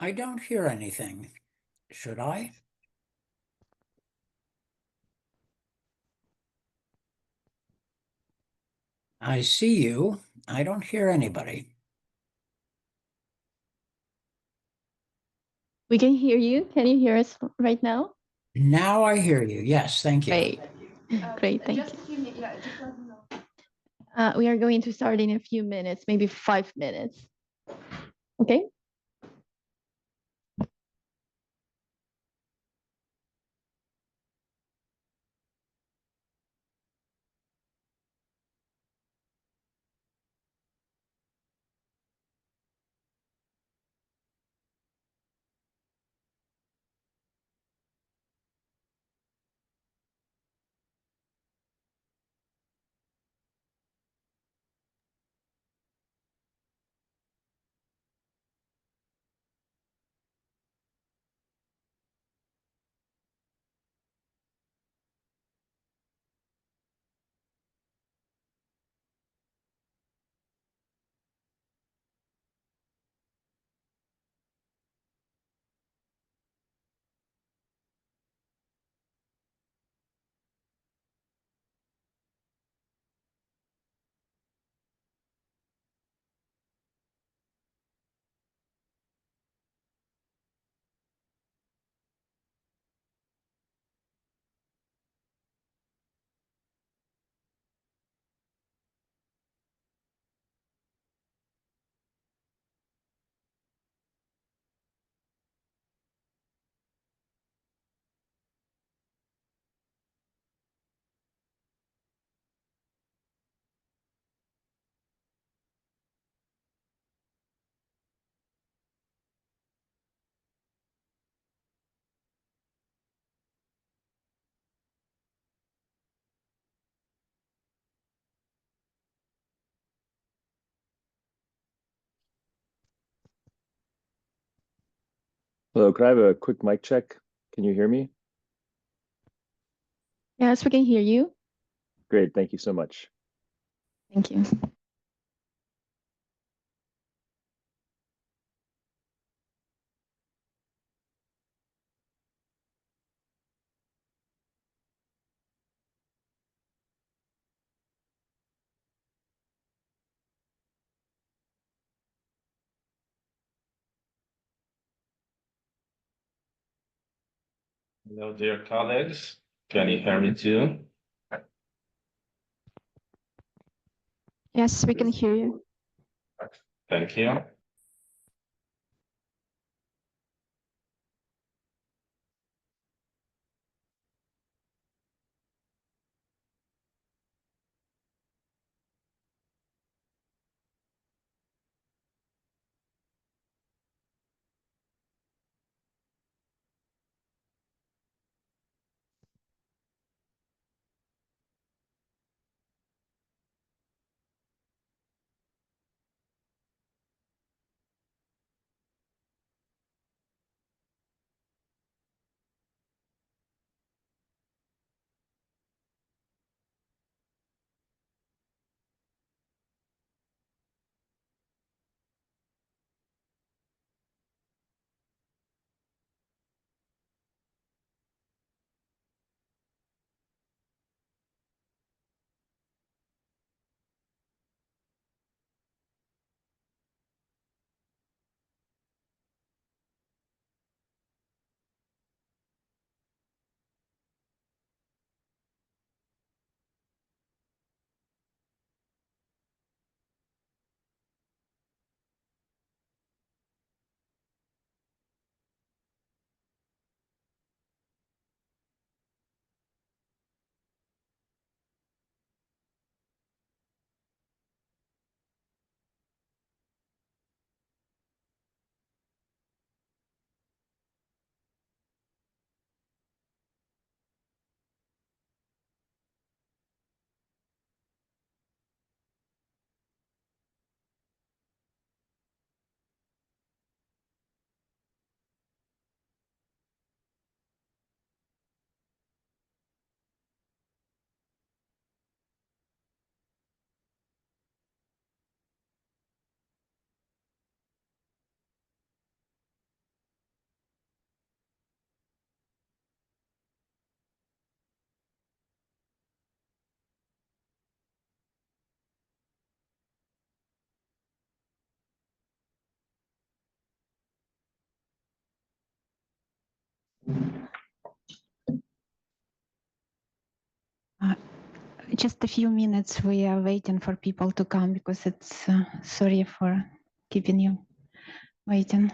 I don't hear anything. Should I? I see you. I don't hear anybody. We can hear you. Can you hear us right now? Now I hear you. Yes, thank you. Great. Great, thank you. We are going to start in a few minutes, maybe 5 minutes. Okay. Hello, could I have a quick mic check? Can you hear me? Yes, we can hear you. Great, thank you so much. Thank you. Hello, dear colleagues. Can you hear me too? Yes, we can hear you. Thank you. Just a few minutes. We are waiting for people to come because it's sorry for keeping you waiting.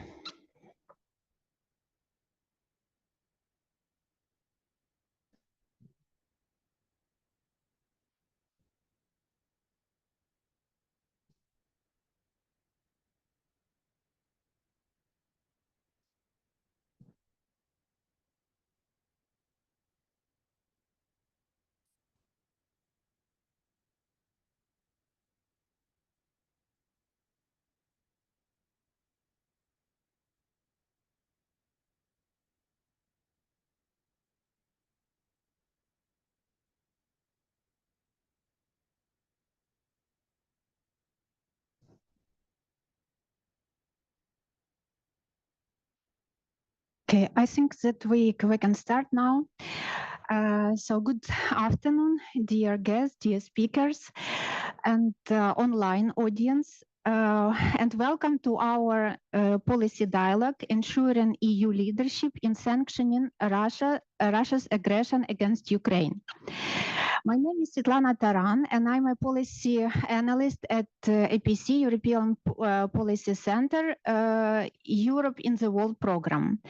Okay, I think that we can start now. So good afternoon, dear guests, dear speakers, and online audience, and welcome to our policy dialogue, ensuring EU leadership in sanctioning Russia's aggression against Ukraine. My name is Svitlana Taran, and I'm a policy analyst at APC, European Policy Center, Europe in the World program.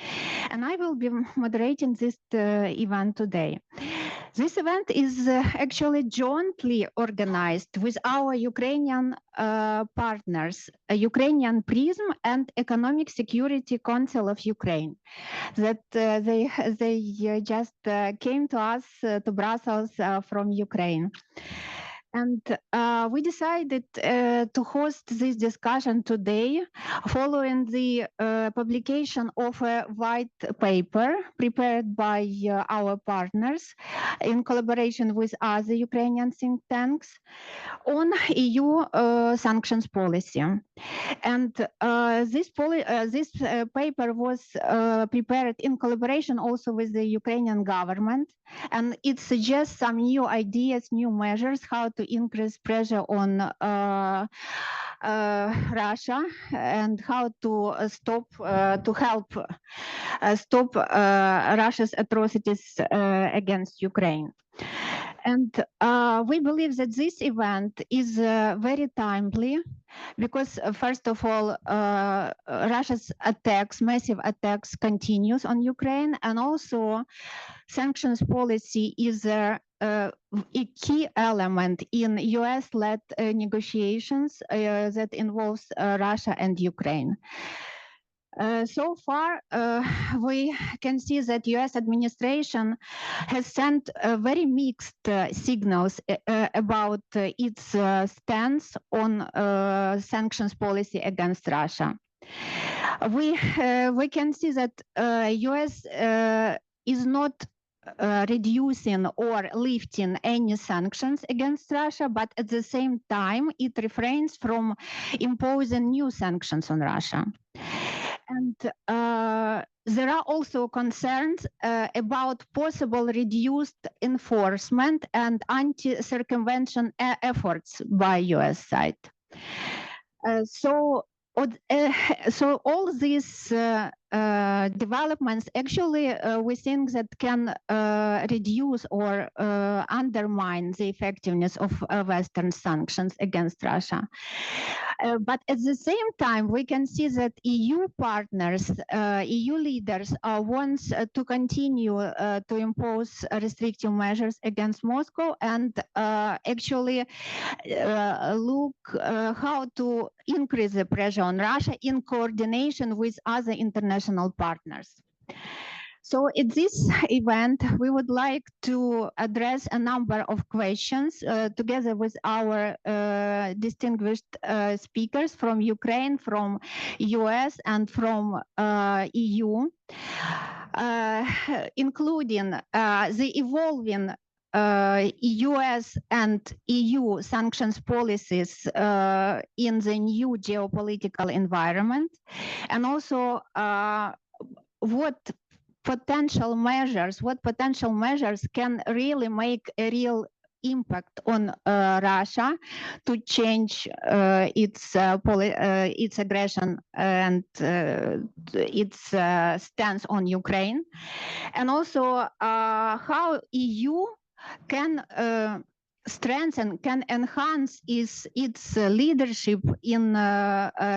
And I will be moderating this event today. This event is actually jointly organized with our Ukrainian partners, Ukrainian PRISM and Economic Security Council of Ukraine, that they just came to us, to Brussels from Ukraine. And we decided to host this discussion today following the publication of a white paper prepared by our partners in collaboration with other Ukrainian think tanks on EU sanctions policy. And this paper was prepared in collaboration also with the Ukrainian government, and it suggests some new ideas, new measures, how to increase pressure on Russia and how to help stop Russia's atrocities against Ukraine. And we believe that this event is very timely because, first of all, Russia's attacks, massive attacks, continues on Ukraine, and also sanctions policy is a key element in US-led negotiations that involves Russia and Ukraine. So far, we can see that US administration has sent very mixed signals about its stance on sanctions policy against Russia. We can see that US is not reducing or lifting any sanctions against Russia, but at the same time, it refrains from imposing new sanctions on Russia. And there are also concerns about possible reduced enforcement and anti-circumvention efforts by US side. So all these developments actually we think that can reduce or undermine the effectiveness of Western sanctions against Russia. But at the same time, we can see that EU partners, EU leaders want to continue to impose restrictive measures against Moscow and actually look how to increase the pressure on Russia in coordination with other international partners. So at this event, we would like to address a number of questions together with our distinguished speakers from Ukraine, from US, and from EU, including the evolving US and EU sanctions policies in the new geopolitical environment, and also what potential measures can really make a real impact on Russia to change its aggression and its stance on Ukraine, and also how EU can strengthen, can enhance its leadership in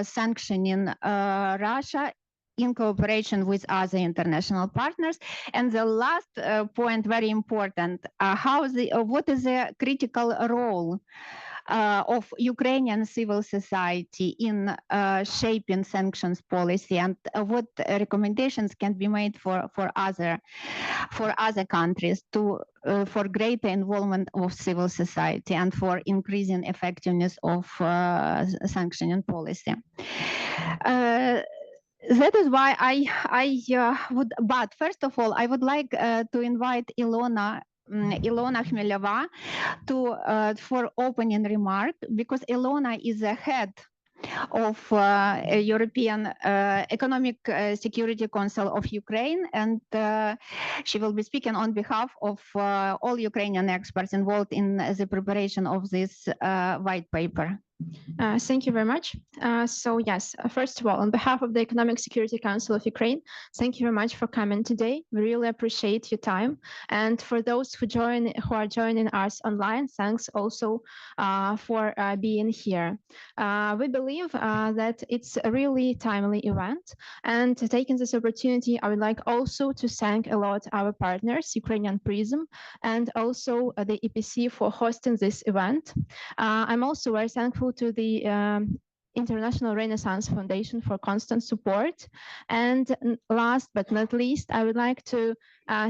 sanctioning Russia in cooperation with other international partners. And the last point, very important, what is the critical role of Ukrainian civil society in shaping sanctions policy, and what recommendations can be made for other countries for greater involvement of civil society and for increasing effectiveness of sanctioning policy. That is why I would, but first of all, I would like to invite Ilona Khmeleva for opening remark, because Ilona is the head of European Economic Security Council of Ukraine, and she will be speaking on behalf of all Ukrainian experts involved in the preparation of this white paper. Thank you very much. So yes, first of all, on behalf of the Economic Security Council of Ukraine, thank you very much for coming today. We really appreciate your time. And for those who are joining us online, thanks also for being here. We believe that it's a really timely event. And taking this opportunity, I would like also to thank a lot our partners, Ukrainian Prism, and also the EPC for hosting this event. I'm also very thankful to the International Renaissance Foundation for constant support. And last but not least, I would like to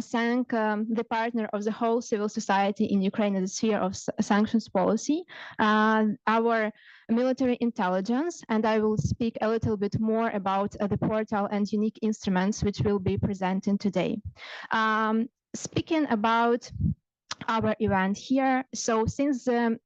thank the partner of the whole civil society in Ukraine in the sphere of sanctions policy, our military intelligence, and I will speak a little bit more about the portal and unique instruments which we'll be presenting today. Speaking about our event here. So since the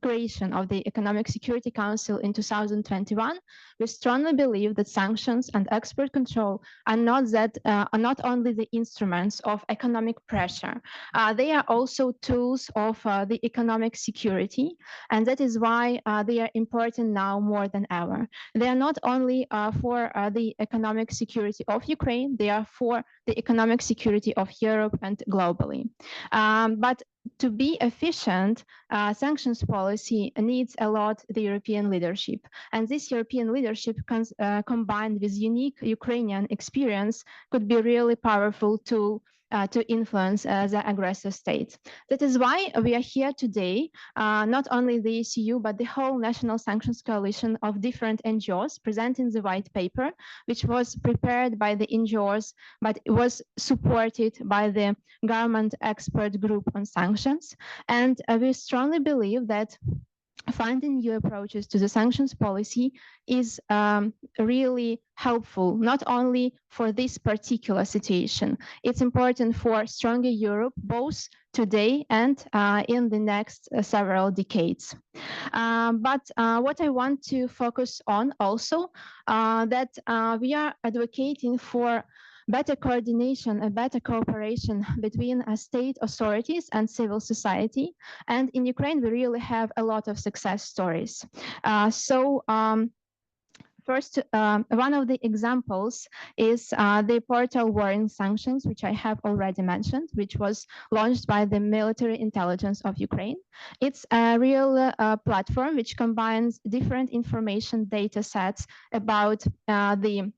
creation of the Economic Security Council in 2021, we strongly believe that sanctions and export control are not only the instruments of economic pressure, they are also tools of the economic security, and that is why they are important now more than ever. They are not only for the economic security of Ukraine, they are for the economic security of Europe and globally. But to be efficient, sanctions policy needs a lot the European leadership. And this European leadership combined with unique Ukrainian experience could be really powerful tool to influence the aggressor state. That is why we are here today, not only the ESCU, but the whole National Sanctions Coalition of different NGOs presenting the white paper, which was prepared by the NGOs, but it was supported by the government expert group on sanctions. And we strongly believe that finding new approaches to the sanctions policy is really helpful, not only for this particular situation. It's important for stronger Europe, both today and in the next several decades. But what I want to focus on also, that we are advocating for better coordination and better cooperation between state authorities and civil society. And in Ukraine, we really have a lot of success stories. First, one of the examples is the portal Warring Sanctions, which I have already mentioned, which was launched by the military intelligence of Ukraine. It's a real platform which combines different information data sets about the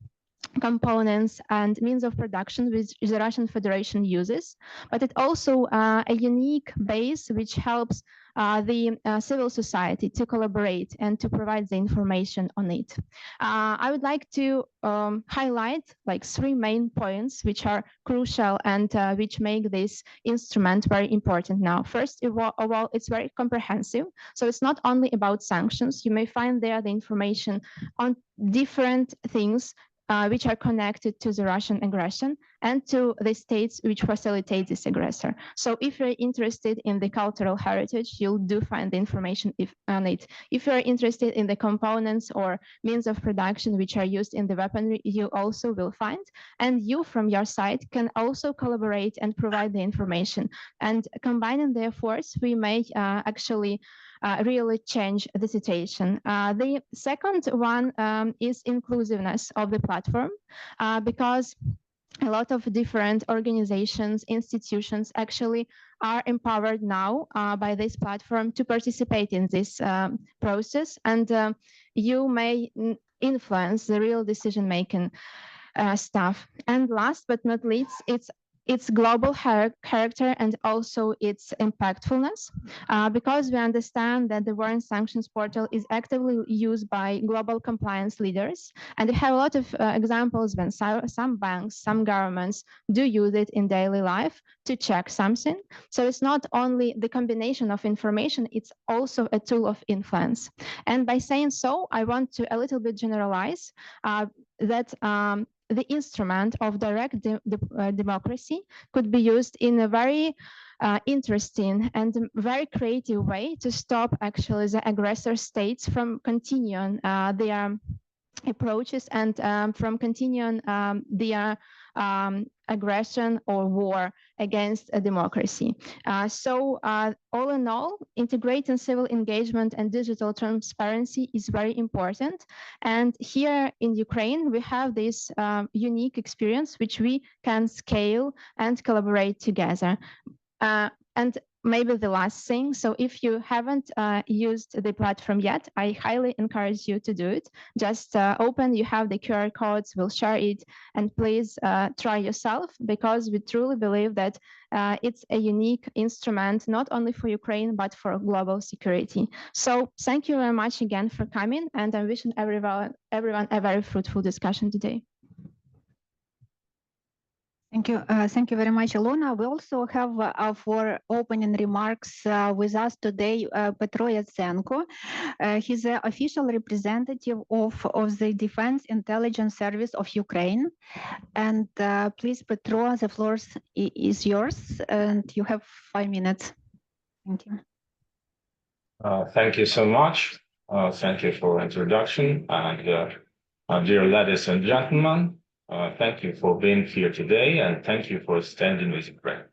components and means of production which the Russian Federation uses, but it also a unique base which helps the civil society to collaborate and to provide the information on it. I would like to highlight like 3 main points which are crucial and which make this instrument very important now. First of all, it's very comprehensive. So it's not only about sanctions. You may find there the information on different things which are connected to the Russian aggression and to the states which facilitate this aggressor. So if you're interested in the cultural heritage, you'll do find the information on it. If you're interested in the components or means of production which are used in the weaponry, you also will find. And you from your side can also collaborate and provide the information. And combining the efforts, we may actually really change the situation. The second one is inclusiveness of the platform, because a lot of different organizations, institutions actually are empowered now by this platform to participate in this process, and you may influence the real decision-making stuff. And last but not least, its global character and also its impactfulness, because we understand that the War and Sanctions portal is actively used by global compliance leaders. And we have a lot of examples when some banks, some governments do use it in daily life to check something. So it's not only the combination of information, it's also a tool of influence. And by saying so, I want to a little bit generalize that the instrument of direct democracy could be used in a very interesting and very creative way to stop actually the aggressor states from continuing their approaches and from continuing their aggression or war against a democracy. So all in all, integrating civil engagement and digital transparency is very important. And here in Ukraine, we have this unique experience which we can scale and collaborate together. And maybe the last thing, so if you haven't used the platform yet, I highly encourage you to do it. Just open, you have the QR codes, we'll share it, and please try yourself, because we truly believe that it's a unique instrument, not only for Ukraine, but for global security. So thank you very much again for coming, and I'm wishing everyone a very fruitful discussion today. Thank you. Thank you very much, Ilona. We also have for opening remarks with us today, Petro Yatsenko. He's the official representative of the Defense Intelligence Service of Ukraine. And please, Petro, the floor is yours, and you have 5 minutes. Thank you. Thank you so much. Thank you for introduction. And dear ladies and gentlemen, thank you for being here today, and thank you for standing with Ukraine.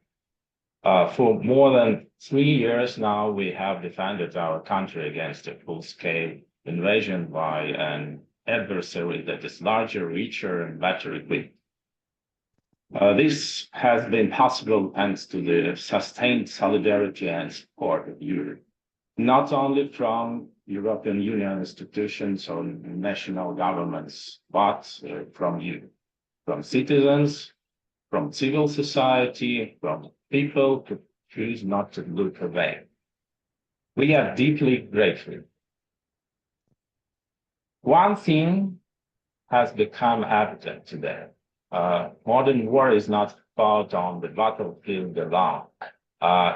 For more than 3 years now, we have defended our country against a full-scale invasion by an adversary that is larger, richer, and better equipped. This has been possible thanks to the sustained solidarity and support of Europe, not only from European Union institutions or national governments, but from you. From citizens, from civil society, from people who choose not to look away. We are deeply grateful. One thing has become evident today. Modern war is not fought on the battlefield alone.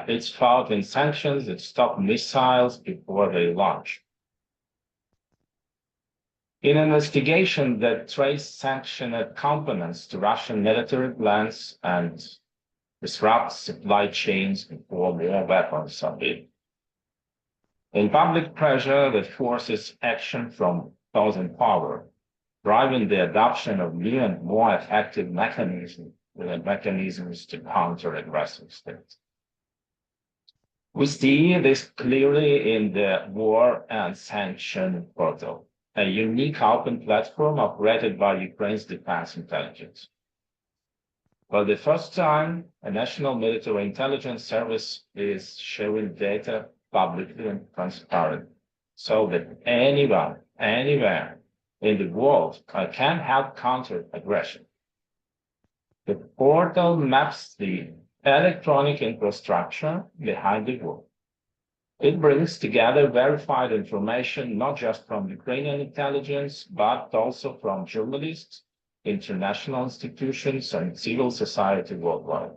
It's fought in sanctions that stop missiles before they launch. In an investigation that traced sanctioned components to Russian military plans and disrupts supply chains before more weapons are built. In public pressure that forces action from those in power, driving the adoption of new and more effective mechanisms to counter aggressive states. We see this clearly in the War and Sanction portal, a unique open platform operated by Ukraine's defense intelligence. For the first time, a national military intelligence service is sharing data publicly and transparently, so that anyone, anywhere in the world can help counter aggression. The portal maps the electronic infrastructure behind the war. It brings together verified information, not just from Ukrainian intelligence, but also from journalists, international institutions, and civil society worldwide.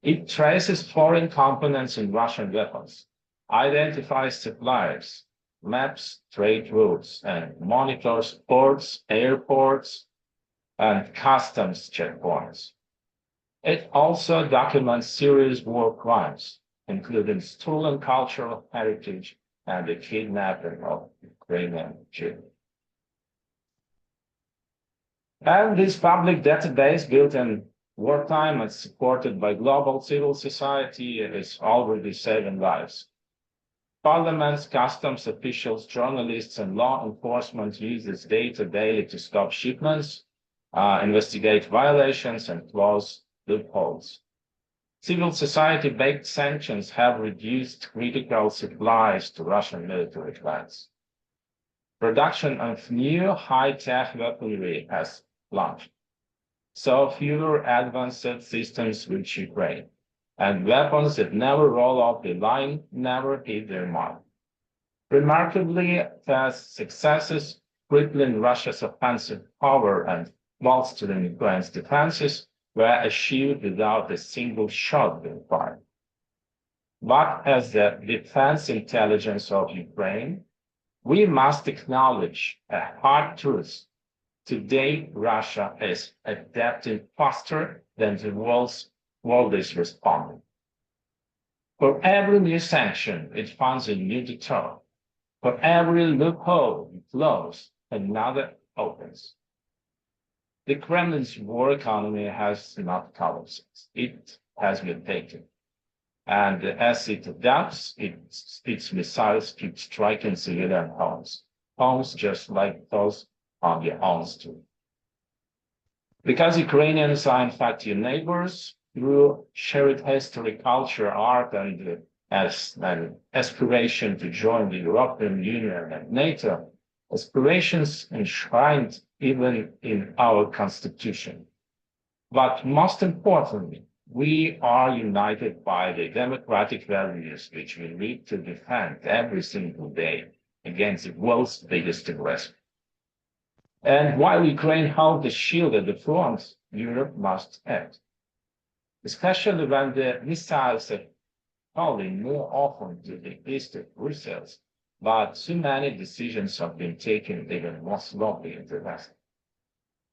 It traces foreign components in Russian weapons, identifies suppliers, maps trade routes, and monitors ports, airports, and customs checkpoints. It also documents serious war crimes, including stolen cultural heritage and the kidnapping of Ukrainian children. And this public database, built in wartime and supported by global civil society, is already saving lives. Parliaments, customs officials, journalists, and law enforcement use this data daily to stop shipments, investigate violations, and close loopholes. Civil society-based sanctions have reduced critical supplies to Russian military plants. Production of new high-tech weaponry has plunged. So fewer advanced systems reach Ukraine, and weapons that never roll off the line never hit their mark. Remarkably, fast successes crippling Russia's offensive power and bolstering Ukraine's defenses were achieved without a single shot being fired. But as the defense intelligence of Ukraine, we must acknowledge a hard truth. Today, Russia is adapting faster than the world is responding. For every new sanction, it finds a new deterrent. For every loophole it closes, another opens. The Kremlin's war economy has not collapsed. It has been taken. And as it adapts, its missiles keep striking civilian homes just like those on your own street. Because Ukrainians are in fact your neighbors through shared history, culture, art, and an aspiration to join the European Union and NATO, aspirations enshrined even in our constitution. But most importantly, we are united by the democratic values which we need to defend every single day against the world's biggest aggressor. And while Ukraine held the shield at the front, Europe must act, especially when the missiles are falling more often to the east of Brussels, but too many decisions have been taken even more slowly in the West.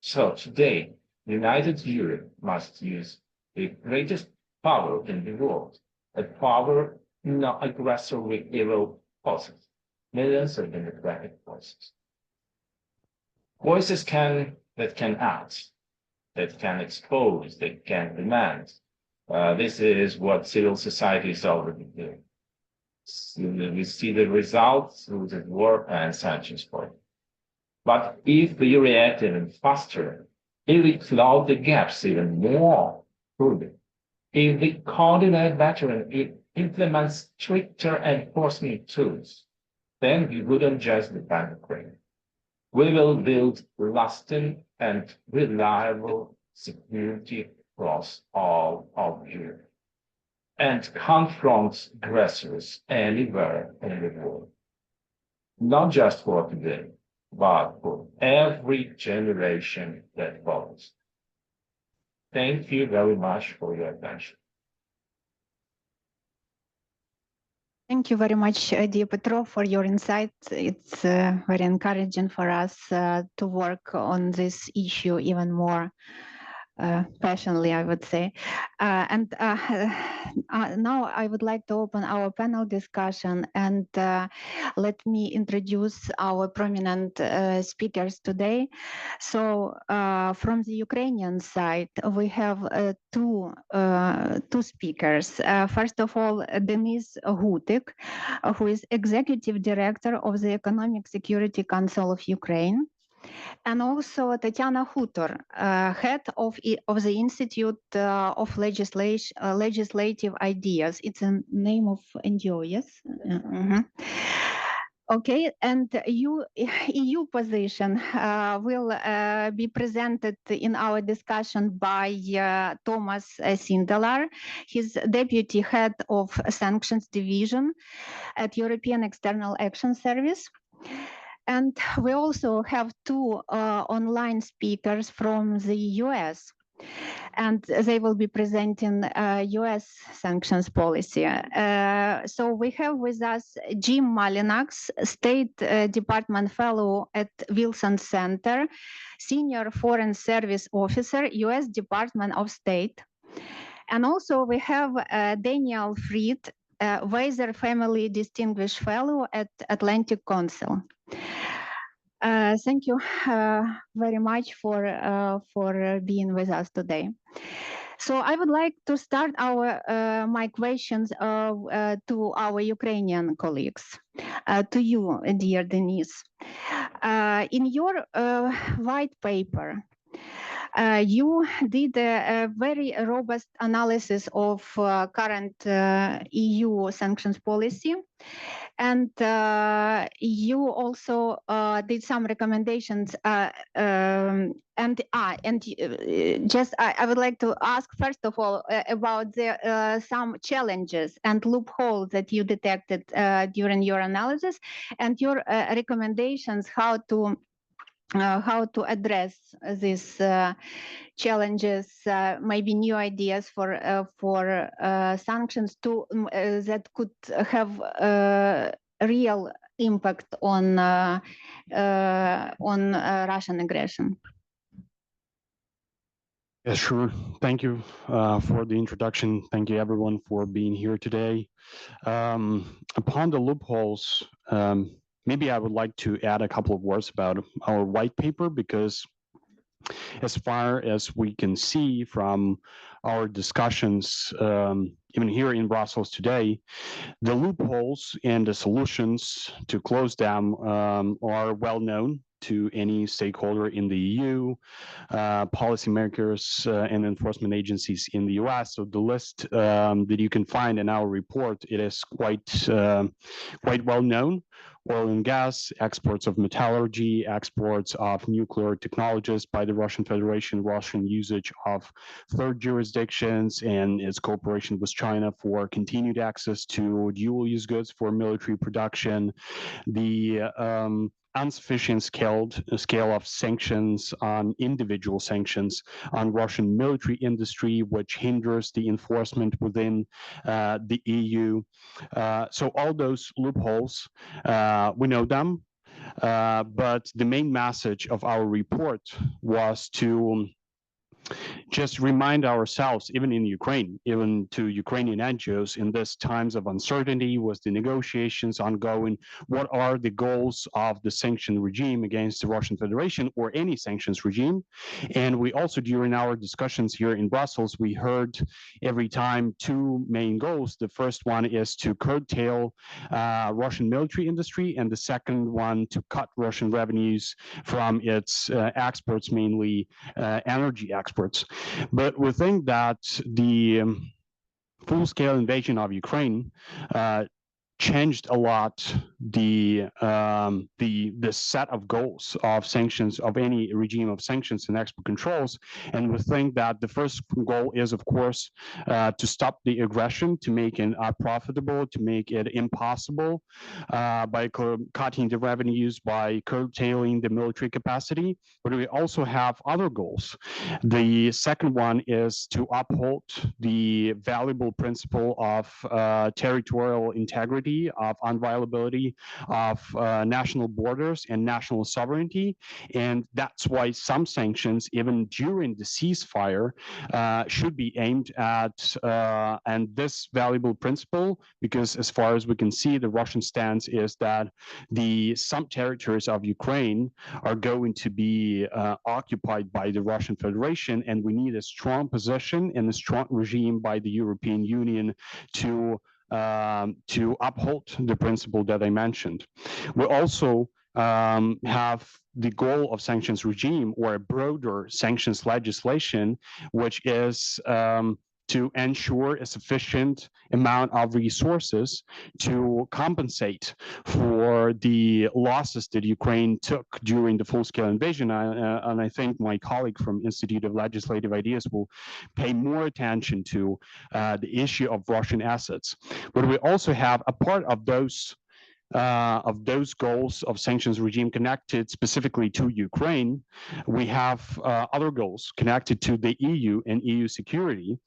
So today, united Europe must use the greatest power in the world, a power no aggressor will ever possess, millions of democratic voices. Voices that can act, that can expose, that can demand. This is what civil society is already doing. So we see the results through the war and sanctions point. But if we react even faster, if we close the gaps even more fully, if we coordinate better and implement stricter enforcement tools, then we wouldn't just defend Ukraine. We will build lasting and reliable security across all of Europe and confront aggressors anywhere in the world, not just for today, but for every generation that follows. Thank you very much for your attention. Thank you very much, dear Petro, for your insight. It's very encouraging for us to work on this issue even more passionately, I would say. And now I would like to open our panel discussion, and let me introduce our prominent speakers today. So from the Ukrainian side, we have two speakers. First of all, Denise Hutyk, who is Executive Director of the Economic Security Council of Ukraine. And also Tetiana Khutor, head of the Institute of Legislative Ideas. It's a name of NGO, yes? Okay, and EU position will be presented in our discussion by Tomas Sindelar. He's Deputy Head of Sanctions Division at European External Action Service. And we also have two online speakers from the US, and they will be presenting US sanctions policy. So we have with us Jim Mullinax, State Department Fellow at Wilson Center, Senior Foreign Service Officer, US Department of State. And also we have Daniel Fried, Weiser Family Distinguished Fellow at Atlantic Council. Thank you very much for being with us today. So I would like to start my questions to our Ukrainian colleagues. To you, dear Denise. In your white paper, You did a very robust analysis of current EU sanctions policy, and you also did some recommendations. I would like to ask first of all about the some challenges and loopholes that you detected during your analysis, and your recommendations how to address these challenges, maybe new ideas for sanctions that could have real impact on Russian aggression. Yeah, sure. Thank you for the introduction. Thank you everyone for being here today. Upon the loopholes, maybe I would like to add a couple of words about our white paper, because as far as we can see from our discussions, even here in Brussels today, the loopholes and the solutions to close them are well known to any stakeholder in the EU, policymakers and enforcement agencies in the US. So the list that you can find in our report, it is quite well known. Oil and gas, exports of metallurgy, exports of nuclear technologies by the Russian Federation, Russian usage of third jurisdictions, and its cooperation with China for continued access to dual-use goods for military production, the insufficient scale of sanctions on individual sanctions on Russian military industry, which hinders the enforcement within the EU. So all those loopholes, we know them, but the main message of our report was to just remind ourselves, even in Ukraine, even to Ukrainian NGOs in this times of uncertainty with the negotiations ongoing, what are the goals of the sanction regime against the Russian Federation or any sanctions regime? And we also, during our discussions here in Brussels, we heard every time two main goals. The first one is to curtail Russian military industry, and the second one to cut Russian revenues from its exports, mainly energy exports. But we think that the full-scale invasion of Ukraine changed a lot the set of goals of sanctions, of any regime of sanctions and export controls. And we think that the first goal is, of course, to stop the aggression, to make it unprofitable, to make it impossible by cutting the revenues, by curtailing the military capacity. But we also have other goals. The second one is to uphold the valuable principle of territorial integrity, of inviolability of national borders and national sovereignty. And that's why some sanctions, even during the ceasefire, should be aimed at and this valuable principle, because as far as we can see, the Russian stance is that some territories of Ukraine are going to be occupied by the Russian Federation, and we need a strong position and a strong regime by the European Union to uphold the principle that I mentioned. We also have the goal of sanctions regime, or a broader sanctions legislation, which is to ensure a sufficient amount of resources to compensate for the losses that Ukraine took during the full-scale invasion. And I think my colleague from Institute of Legislative Ideas will pay more attention to the issue of Russian assets. But we also have a part of those goals of sanctions regime connected specifically to Ukraine. We have other goals connected to the EU and EU security.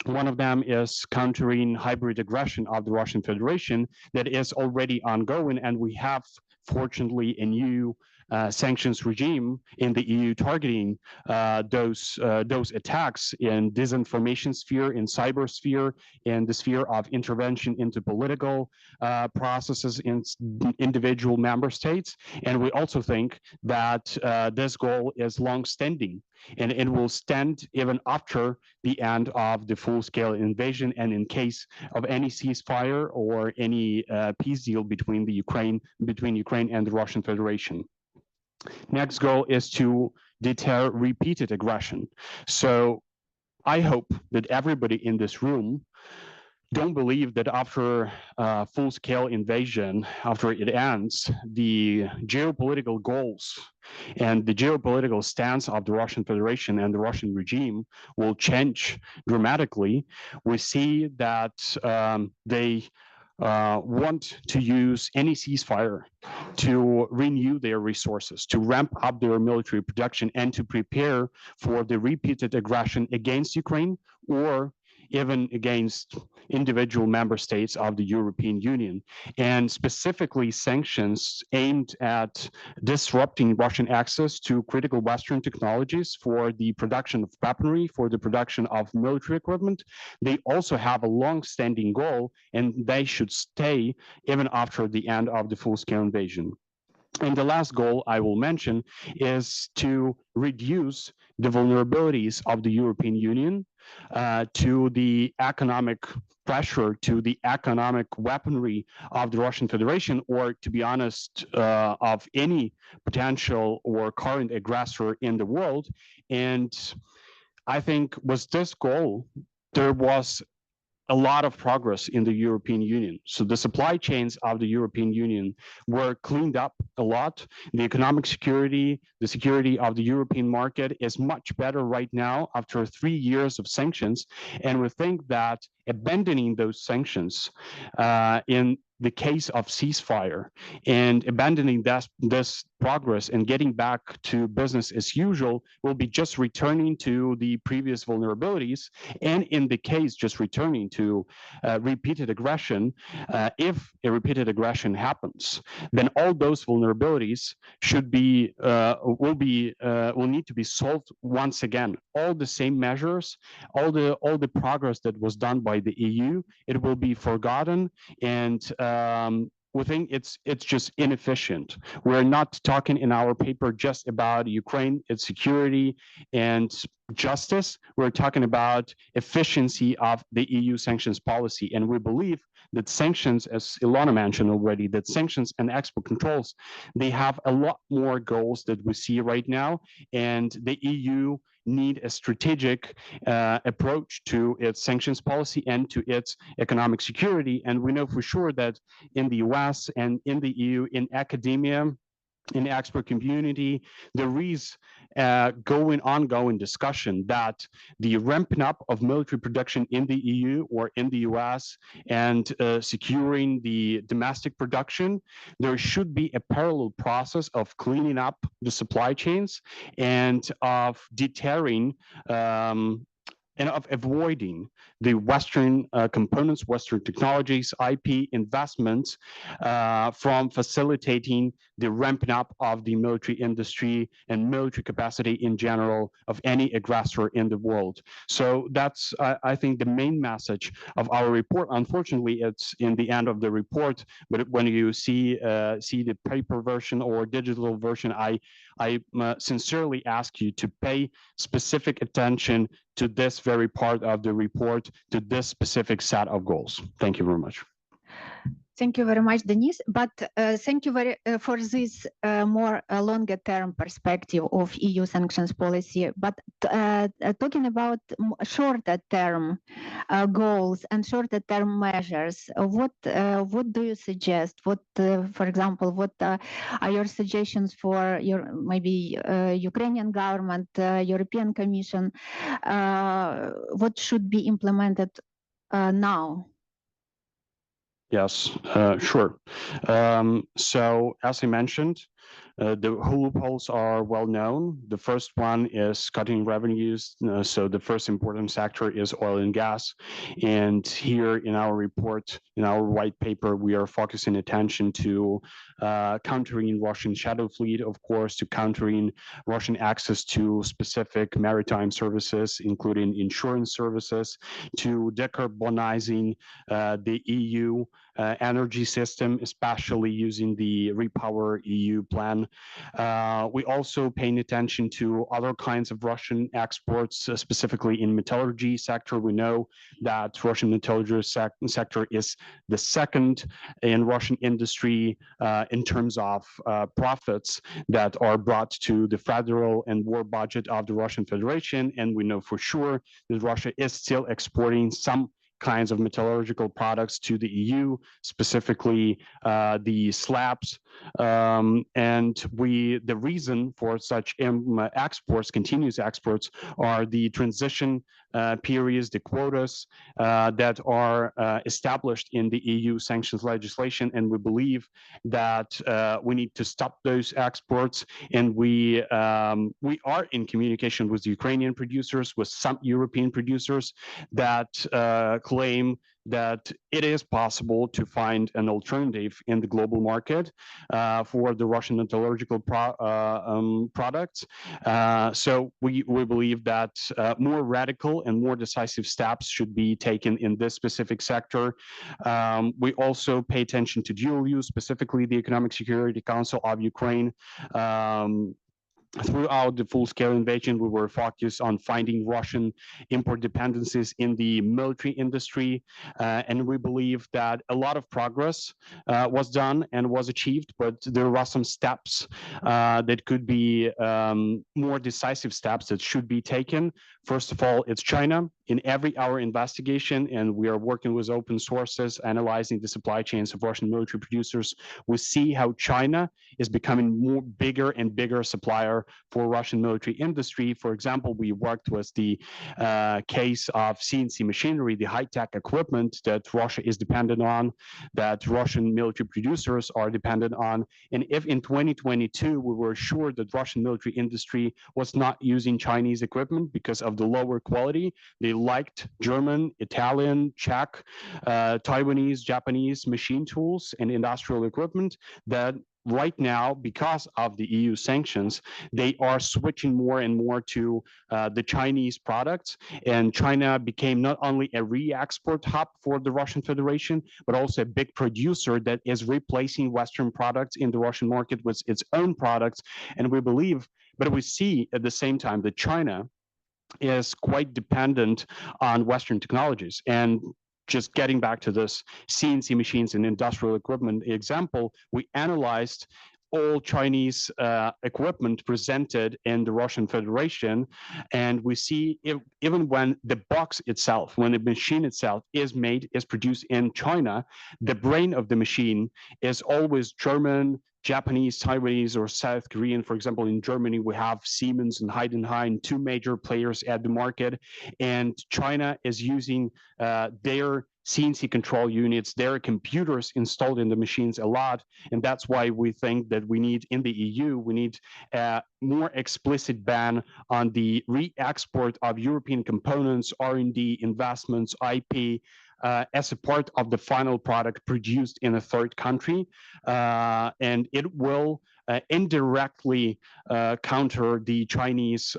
One of them is countering hybrid aggression of the Russian Federation that is already ongoing, and we have, fortunately, a new sanctions regime in the EU targeting those attacks in disinformation sphere, in cyber sphere, in the sphere of intervention into political processes in individual member states. And we also think that this goal is long-standing, and it will stand even after the end of the full-scale invasion and in case of any ceasefire or any peace deal between Ukraine and the Russian Federation. Next goal is to deter repeated aggression. So I hope that everybody in this room don't believe that after full-scale invasion, after it ends, the geopolitical goals and the geopolitical stance of the Russian Federation and the Russian regime will change dramatically. We see that they want to use any ceasefire to renew their resources, to ramp up their military production, and to prepare for the repeated aggression against Ukraine or even against individual member states of the European Union, and specifically sanctions aimed at disrupting Russian access to critical Western technologies for the production of weaponry, for the production of military equipment. They also have a long-standing goal, and they should stay even after the end of the full-scale invasion. And the last goal I will mention is to reduce the vulnerabilities of the European Union to the economic pressure, to the economic weaponry of the Russian Federation, or to be honest, of any potential or current aggressor in the world. And I think with this goal, there was a lot of progress in the European Union. So the supply chains of the European Union were cleaned up a lot. The economic security, the security of the European market is much better right now after 3 years of sanctions. And we think that abandoning those sanctions in the case of ceasefire and abandoning this progress and getting back to business as usual will be just returning to the previous vulnerabilities, and in the case just returning to repeated aggression. If a repeated aggression happens, then all those vulnerabilities should be will need to be solved once again. All the same measures, all the progress that was done by the EU, it will be forgotten, and we think it's just inefficient. We're not talking in our paper just about Ukraine, its security and justice. We're talking about efficiency of the EU sanctions policy. And we believe that sanctions, as Ilona mentioned already, that sanctions and export controls, they have a lot more goals that we see right now. And the EU need a strategic approach to its sanctions policy and to its economic security. And we know for sure that in the US and in the EU, in academia, in the expert community, there is ongoing discussion that the ramping up of military production in the EU or in the US and securing the domestic production, there should be a parallel process of cleaning up the supply chains and of deterring and of avoiding the Western components, Western technologies, IP investments from facilitating the ramping up of the military industry and military capacity in general of any aggressor in the world. So that's, I think, the main message of our report. Unfortunately, it's in the end of the report, but when you see the paper version or digital version, I sincerely ask you to pay specific attention to this very part of the report, to this specific set of goals. Thank you very much. Thank you very much, Denis. But thank you for this more longer term perspective of EU sanctions policy. But talking about shorter term goals and shorter term measures, what do you suggest? What, for example, what are your suggestions for your maybe Ukrainian government, European Commission? What should be implemented now? Yes, sure. So as I mentioned, the loopholes are well known. The first one is cutting revenues. So the first important sector is oil and gas. And here in our report, in our white paper, we are focusing attention to countering Russian shadow fleet, of course, to countering Russian access to specific maritime services, including insurance services, to decarbonizing the EU energy system, especially using the Repower EU plan. We also paying attention to other kinds of Russian exports, specifically in metallurgy sector. We know that Russian metallurgy sector is the second in Russian industry in terms of profits that are brought to the federal and war budget of the Russian Federation. And we know for sure that Russia is still exporting some kinds of metallurgical products to the EU, specifically the slabs. And the reason for such exports, continuous exports, are the transition periods, the quotas that are established in the EU sanctions legislation. And we believe that we need to stop those exports. And we are in communication with the Ukrainian producers, with some European producers that claim that it is possible to find an alternative in the global market for the Russian metallurgical products. So we believe that more radical and more decisive steps should be taken in this specific sector. We also pay attention to dual use, specifically the Economic Security Council of Ukraine. Throughout the full-scale invasion, we were focused on finding Russian import dependencies in the military industry, and we believe that a lot of progress was done and was achieved, but there were some steps that could be more decisive steps that should be taken. First of all, it's China. In every our investigation, and we are working with open sources, analyzing the supply chains of Russian military producers, we see how China is becoming more bigger and bigger supplier for Russian military industry. For example, we worked with the case of CNC machinery, the high-tech equipment that Russia is dependent on, that Russian military producers are dependent on. And if in 2022 we were sure that Russian military industry was not using Chinese equipment because of the lower quality, they liked German, Italian, Czech, Taiwanese, Japanese machine tools and industrial equipment, that right now, because of the EU sanctions, they are switching more and more to the Chinese products. And China became not only a re-export hub for the Russian Federation, but also a big producer that is replacing Western products in the Russian market with its own products. And we believe, but we see at the same time that China is quite dependent on Western technologies. And just getting back to this CNC machines and industrial equipment example, we analyzed all Chinese equipment presented in the Russian Federation. And we see even when the box itself, when the machine itself is produced in China, the brain of the machine is always German, Japanese, Taiwanese, or South Korean. For example, in Germany, we have Siemens and Heidenhain, two major players at the market. And China is using their CNC control units, their computers installed in the machines a lot. And that's why we think that we need, in the EU, we need a more explicit ban on the re-export of European components, R&D, investments, IP, as a part of the final product produced in a third country. And it will indirectly counter the Chinese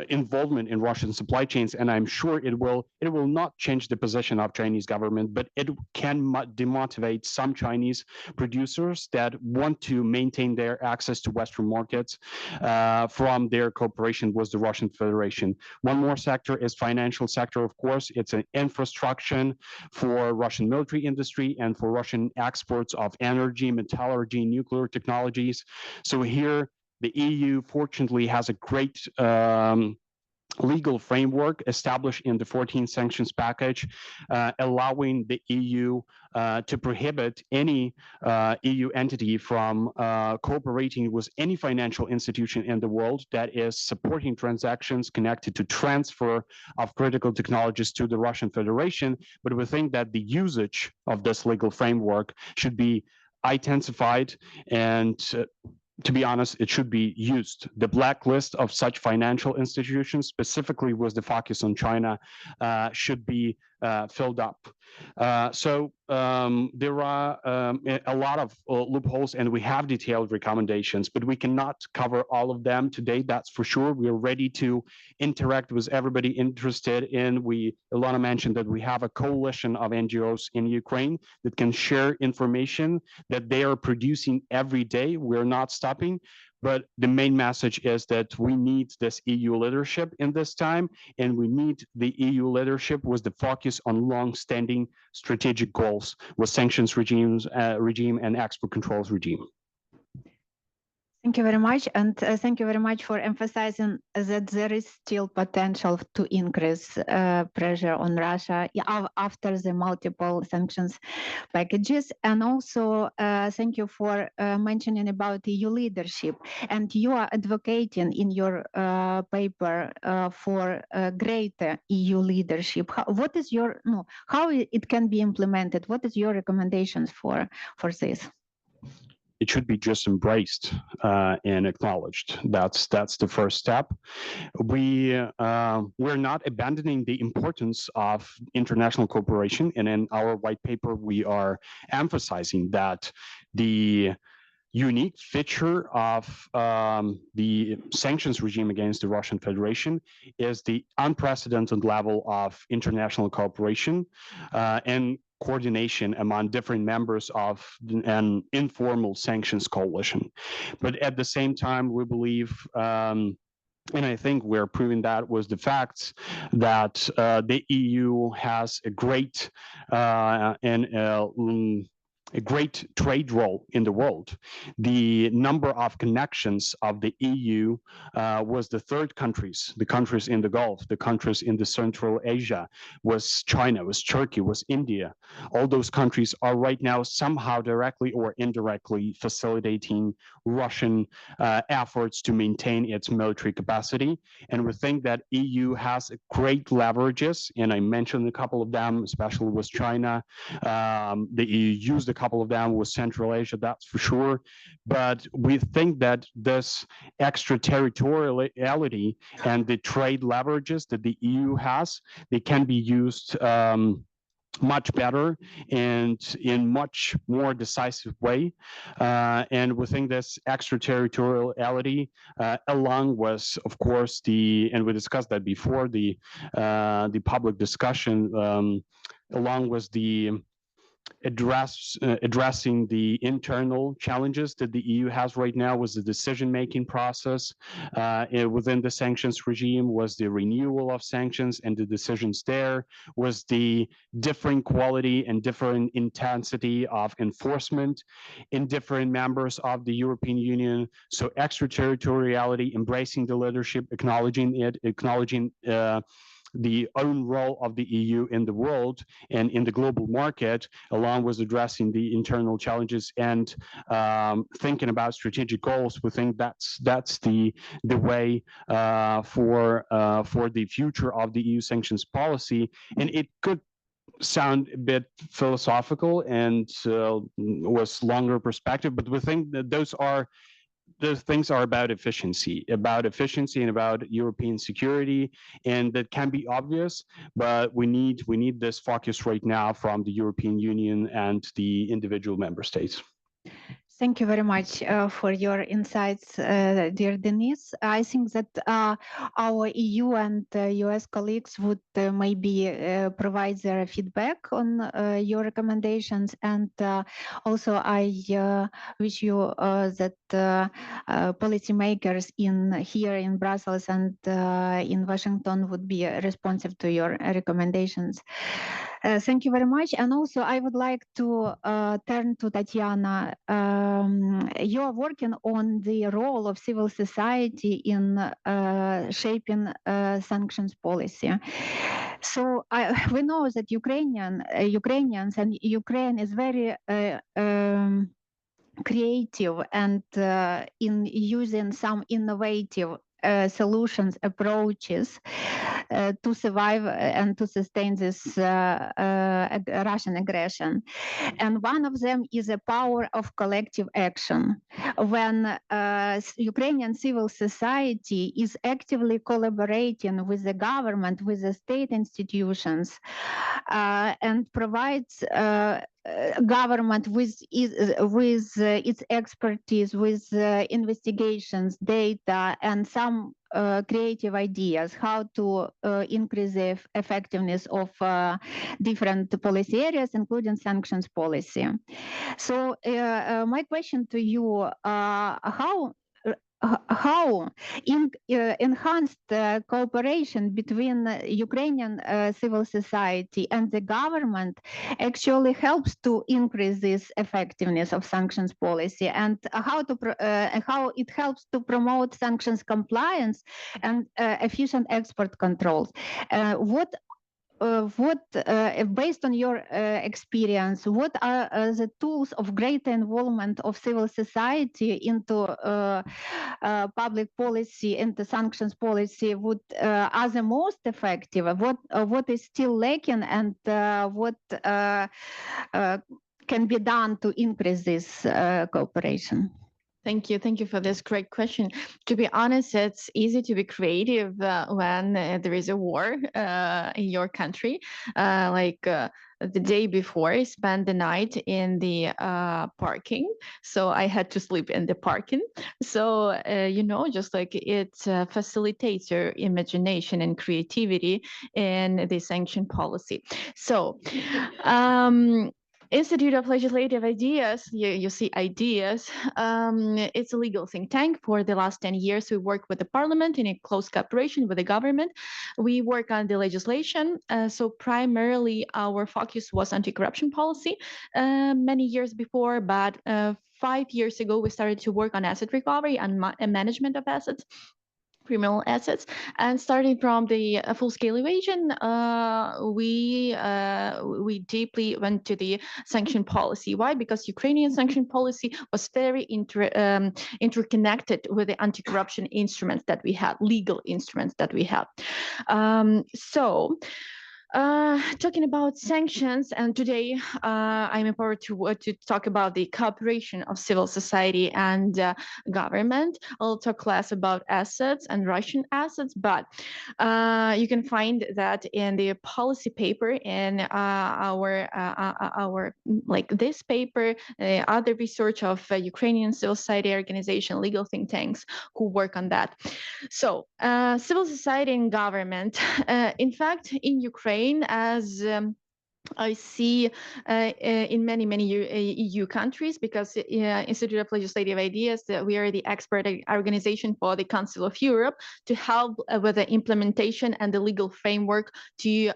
involvement in Russian supply chains. And I'm sure it will not change the position of Chinese government, but it can demotivate some Chinese producers that want to maintain their access to Western markets from their cooperation with the Russian Federation. One more sector is financial sector, of course. It's an infrastructure for Russian military industry and for Russian exports of energy, metallurgy, nuclear technologies. So here, the EU fortunately has a great legal framework established in the 14th sanctions package, allowing the EU to prohibit any EU entity from cooperating with any financial institution in the world that is supporting transactions connected to transfer of critical technologies to the Russian Federation. But we think that the usage of this legal framework should be intensified, and to be honest, it should be used. The blacklist of such financial institutions, specifically with the focus on China, should be filled up. So there are a lot of loopholes, and we have detailed recommendations, but we cannot cover all of them today, that's for sure. We are ready to interact with everybody interested in. Ilona mentioned that we have a coalition of NGOs in Ukraine that can share information that they are producing every day. We're not stopping. But the main message is that we need this EU leadership in this time, and we need the EU leadership with the focus on long-standing strategic goals with sanctions regime and export controls regime. Thank you very much, and thank you very much for emphasizing that there is still potential to increase pressure on Russia after the multiple sanctions packages. And also, thank you for mentioning about EU leadership. And you are advocating in your paper for greater EU leadership. What is your how it can be implemented? What is your recommendations for this? It should be just embraced and acknowledged. That's the first step. We're not abandoning the importance of international cooperation, and in our white paper we are emphasizing that the unique feature of the sanctions regime against the Russian Federation is the unprecedented level of international cooperation and coordination among different members of an informal sanctions coalition. But at the same time, we believe and I think we're proving that with the facts that the EU has a great a great trade role in the world. The number of connections of the EU was the third countries, the countries in the Gulf, the countries in the Central Asia, was China, was Turkey, was India. All those countries are right now somehow directly or indirectly facilitating Russian efforts to maintain its military capacity. And we think that EU has great leverages, and I mentioned a couple of them, especially with China. The EU used a couple of them with Central Asia, that's for sure. But we think that this extraterritoriality and the trade leverages that the EU has, they can be used much better and in much more decisive way. And we think this extraterritoriality, along with, of course, and we discussed that before, the public discussion, along with the addressing the internal challenges that the EU has right now was the decision-making process within the sanctions regime, was the renewal of sanctions and the decisions there, was the different quality and different intensity of enforcement in different members of the European Union. So extraterritoriality, embracing the leadership, acknowledging it, acknowledging the own role of the EU in the world and in the global market, along with addressing the internal challenges and thinking about strategic goals. We think that's the way for the future of the EU sanctions policy. And it could sound a bit philosophical and was longer perspective, but we think that those things are about efficiency and about European security, and that can be obvious, but we need this focus right now from the European Union and the individual member states. Thank you very much for your insights, dear Denise. I think that our EU and US colleagues would maybe provide their feedback on your recommendations. And also I wish you that policymakers here in Brussels and in Washington would be responsive to your recommendations. Thank you very much. And also I would like to turn to Tetiana. You are working on the role of civil society in shaping sanctions policy. So we know that Ukrainians and Ukraine is very creative and in using some innovative solutions, approaches to survive and to sustain this Russian aggression. And one of them is the power of collective action. When Ukrainian civil society is actively collaborating with the government, with the state institutions, and provides government with its expertise, with investigations, data, and some creative ideas how to increase the effectiveness of different policy areas, including sanctions policy. So my question to you, how enhanced cooperation between Ukrainian civil society and the government actually helps to increase this effectiveness of sanctions policy, and how it helps to promote sanctions compliance and efficient export controls. Based on your experience, what are the tools of greater involvement of civil society into public policy, into sanctions policy, are the most effective? What is still lacking, and what can be done to increase this cooperation? Thank you for this great question. To be honest, it's easy to be creative when there is a war in your country. The day before, I spent the night in the parking, so I had to sleep in the parking. So just like it facilitates your imagination and creativity in the sanction policy. So. Institute of Legislative Ideas, you see ideas. It's a legal think tank. For the last 10 years, we work with the parliament in a close cooperation with the government. We work on the legislation. So primarily our focus was anti-corruption policy many years before, but 5 years ago, we started to work on asset recovery and management of assets, criminal assets, and starting from the full-scale evasion, we deeply went to the sanction policy. Why? Because Ukrainian sanction policy was very interconnected with the anti-corruption instruments that we have, legal instruments that we have. Talking about sanctions, and today I'm empowered to talk about the cooperation of civil society and government. I'll talk less about assets and Russian assets, but you can find that in the policy paper in our like this paper, other research of Ukrainian civil society organization, legal think tanks who work on that. So civil society and government, in fact, in Ukraine, as I see in many EU countries, because Institute of Legislative Ideas, we are the expert organization for the Council of Europe to help with the implementation and the legal framework to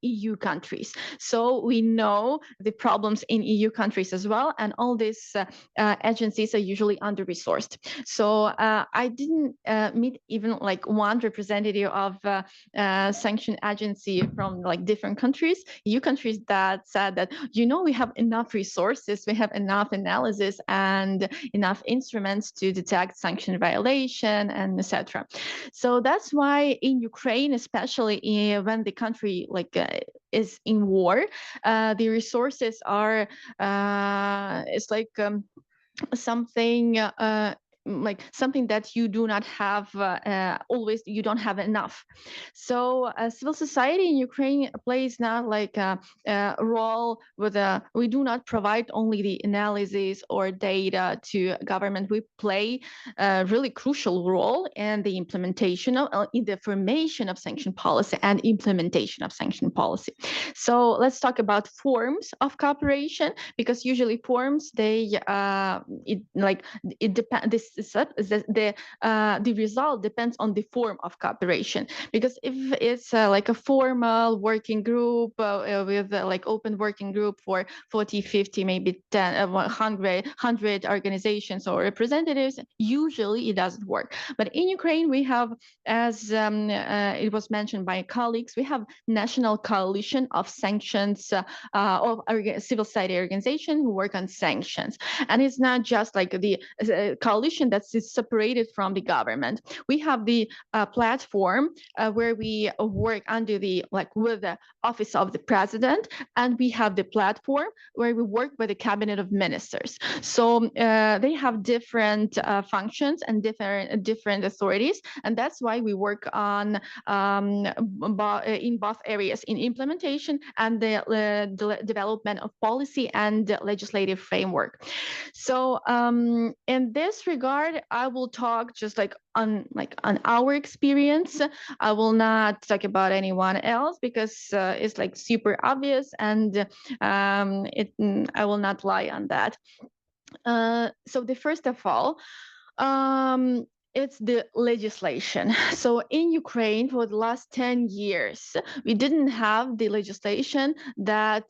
EU countries. So we know the problems in EU countries as well, and all these agencies are usually under-resourced. So I didn't meet even like one representative of sanction agency from like different countries. EU countries that said that, we have enough resources, we have enough analysis and enough instruments to detect sanction violation and etc. So that's why in Ukraine, especially when the country is in war, the resources are it's like something that you do not have always, you don't have enough. So civil society in Ukraine plays not like a role with we do not provide only the analysis or data to government. We play a really crucial role in the implementation of in the formation of sanction policy and implementation of sanction policy. So let's talk about forms of cooperation, because usually forms, they it depends. The result depends on the form of cooperation, because if it's like a formal working group with like open working group for 40, 50, maybe 10, 100 organizations or representatives, usually it doesn't work. But in Ukraine, we have, as it was mentioned by colleagues, we have national coalition of sanctions of civil society organization who work on sanctions. And it's not just like the coalition organization that is separated from the government. We have the platform where we work under the with the office of the president, and we have the platform where we work with the cabinet of ministers. So they have different functions and different authorities, and that's why we work on in both areas, in implementation and the development of policy and legislative framework. So in this regard, I will talk just on our experience. I will not talk about anyone else because it's super obvious, and I will not lie on that. So the first of all, it's the legislation. So in Ukraine for the last 10 years, we didn't have the legislation that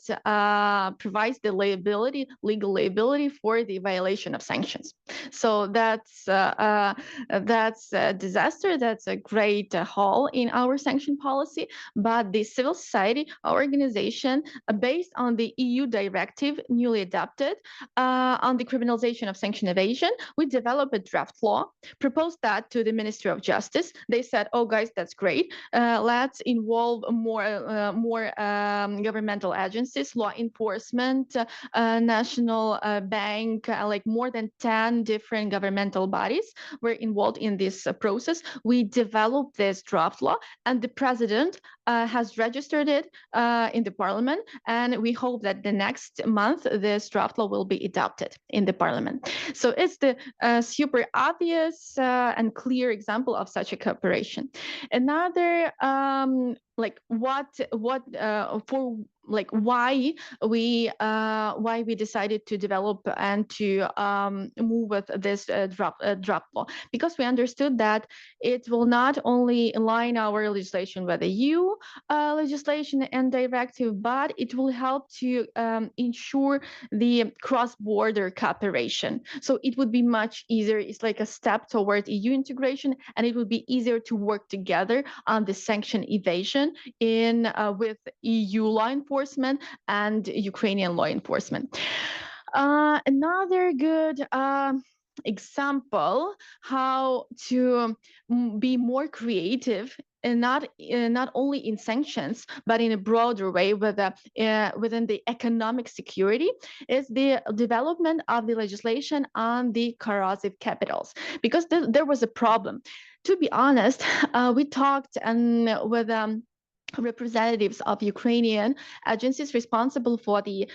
provides the legal liability for the violation of sanctions. So that's a disaster. That's a great hole in our sanction policy. But the civil society organization, based on the EU directive newly adopted on the criminalization of sanction evasion, we developed a draft law, proposed that to the Ministry of Justice. They said, "Oh, guys, that's great. Let's involve more governmental agencies, law enforcement, national bank, more than 10 different governmental bodies were involved in this process." We developed this draft law, and the president has registered it in the parliament, and we hope that the next month this draft law will be adopted in the parliament. So it's the super obvious and clear example of such a cooperation. Another why we decided to develop and to move with this draft law, because we understood that it will not only align our legislation with the EU legislation and directive, but it will help to ensure the cross-border cooperation. So it would be much easier. It's like a step toward EU integration, and it would be easier to work together on the sanction evasion with EU law enforcement and Ukrainian law enforcement. Another good example how to be more creative, and not only in sanctions but in a broader way within the economic security, is the development of the legislation on the corrosive capitals, because there was a problem. To be honest, we talked with representatives of Ukrainian agencies responsible for the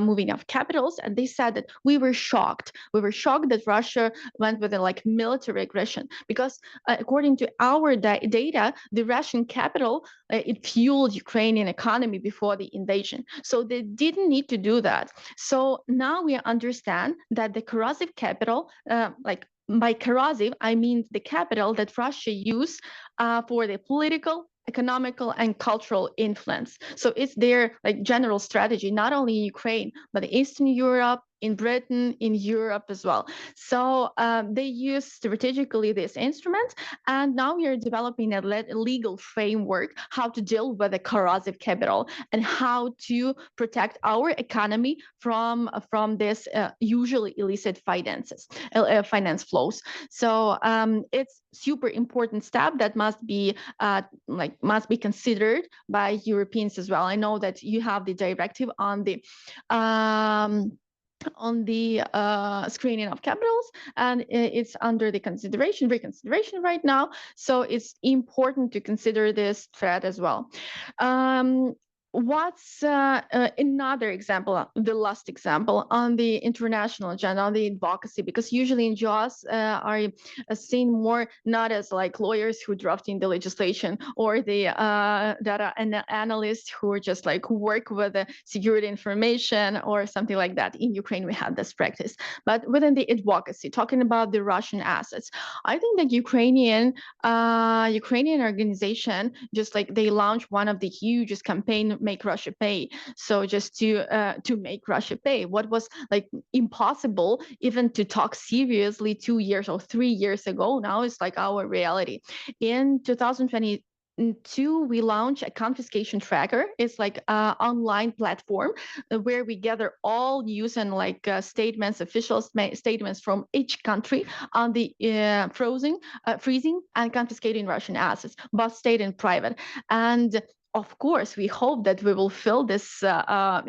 moving of capitals, and they said that we were shocked. We were shocked that Russia went with a military aggression, because according to our data, the Russian capital it fueled Ukrainian economy before the invasion. So they didn't need to do that. So now we understand that the corrosive capital, by corrosive, I mean the capital that Russia used for the political, economical, and cultural influence. So it's their general strategy, not only in Ukraine, but in Eastern Europe, in Britain, in Europe as well. So they use strategically this instrument, and now we are developing a legal framework how to deal with the corrosive capital and how to protect our economy from this usually illicit finance flows. So it's super important step that must be considered by Europeans as well. I know that you have the directive on the screening of capitals, and it's under the reconsideration right now. So it's important to consider this threat as well. What's another example, the last example on the international agenda, on the advocacy, because usually NGOs are seen more not as lawyers who drafting the legislation or the data analysts who are just who work with the security information or something like that. In Ukraine, we had this practice, but within the advocacy, talking about the Russian assets, I think that Ukrainian organization just they launched one of the hugest campaign, Make Russia Pay. So just to make Russia pay, what was impossible even to talk seriously 2 years or 3 years ago, now it's our reality. In 2020 two, we launch a confiscation tracker. It's like an online platform where we gather all news and like statements, official statements from each country on the freezing and confiscating Russian assets, both state and private. And of course, we hope that we will fill this platform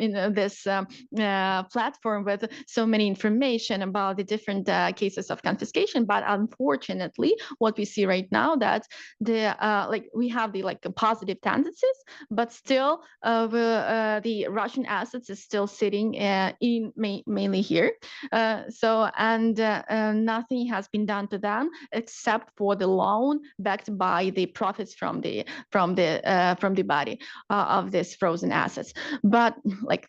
with so many information about the different cases of confiscation. But unfortunately, what we see right now that we have the positive tendencies, but still the Russian assets is still sitting mainly here. Nothing has been done to them except for the loan backed by the profits from the body of this frozen assets. But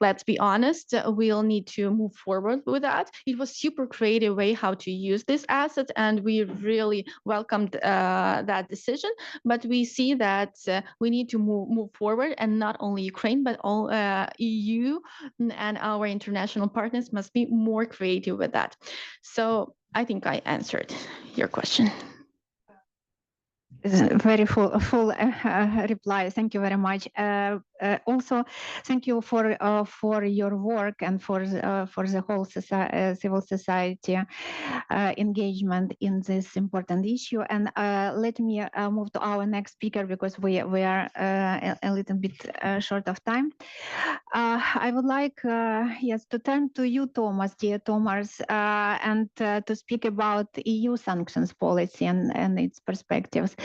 let's be honest, we'll need to move forward with that. It was super creative way how to use this asset, and we really welcomed that decision. But we see that we need to move forward, and not only Ukraine, but all EU and our international partners must be more creative with that. So I think I answered your question. Very full reply. Thank you very much. Also, thank you for your work and for the whole civil society engagement in this important issue. And let me move to our next speaker because we are a little bit short of time. I would like to turn to you, Tomas, dear Tomas, and to speak about EU sanctions policy and its perspectives.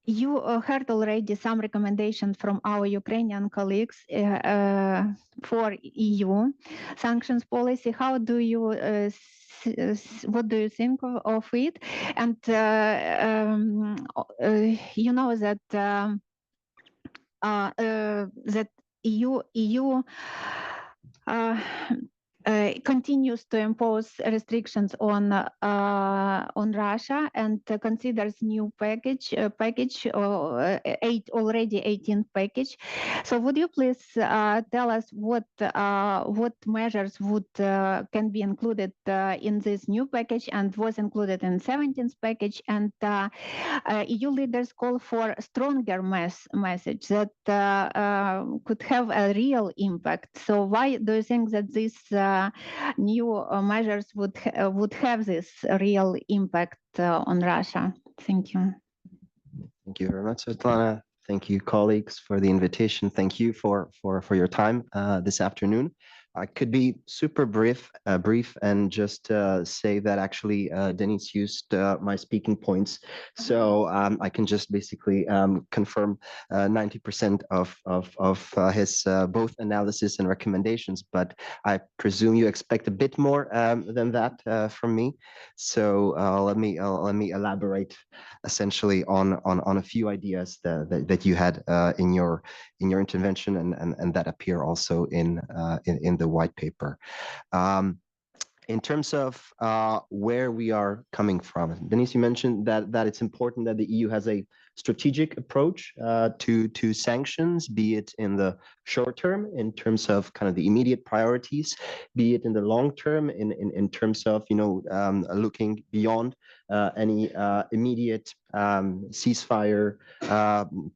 You heard already some recommendations from our Ukrainian colleagues for EU sanctions policy. How do you, what do you think of it? And you know that that EU continues to impose restrictions on Russia and considers new package already 18th package. So would you please tell us what measures would can be included in this new package and was included in 17th package, and EU leaders call for stronger message that could have a real impact. So why do you think that this new measures would have this real impact on Russia? Thank you. Thank you very much, Svitlana. Thank you, colleagues, for the invitation. Thank you for your time this afternoon. I could be super brief and just say that actually Denis used my speaking points, so I can just basically confirm 90% of his both analysis and recommendations. But I presume you expect a bit more than that from me. So let me elaborate essentially on a few ideas that you had in your intervention and that appear also in the white paper. In terms of where we are coming from, Denis, you mentioned that it's important that the EU has a strategic approach to sanctions, be it in the short term in terms of kind of the immediate priorities, be it in the long term in terms of looking beyond any immediate ceasefire,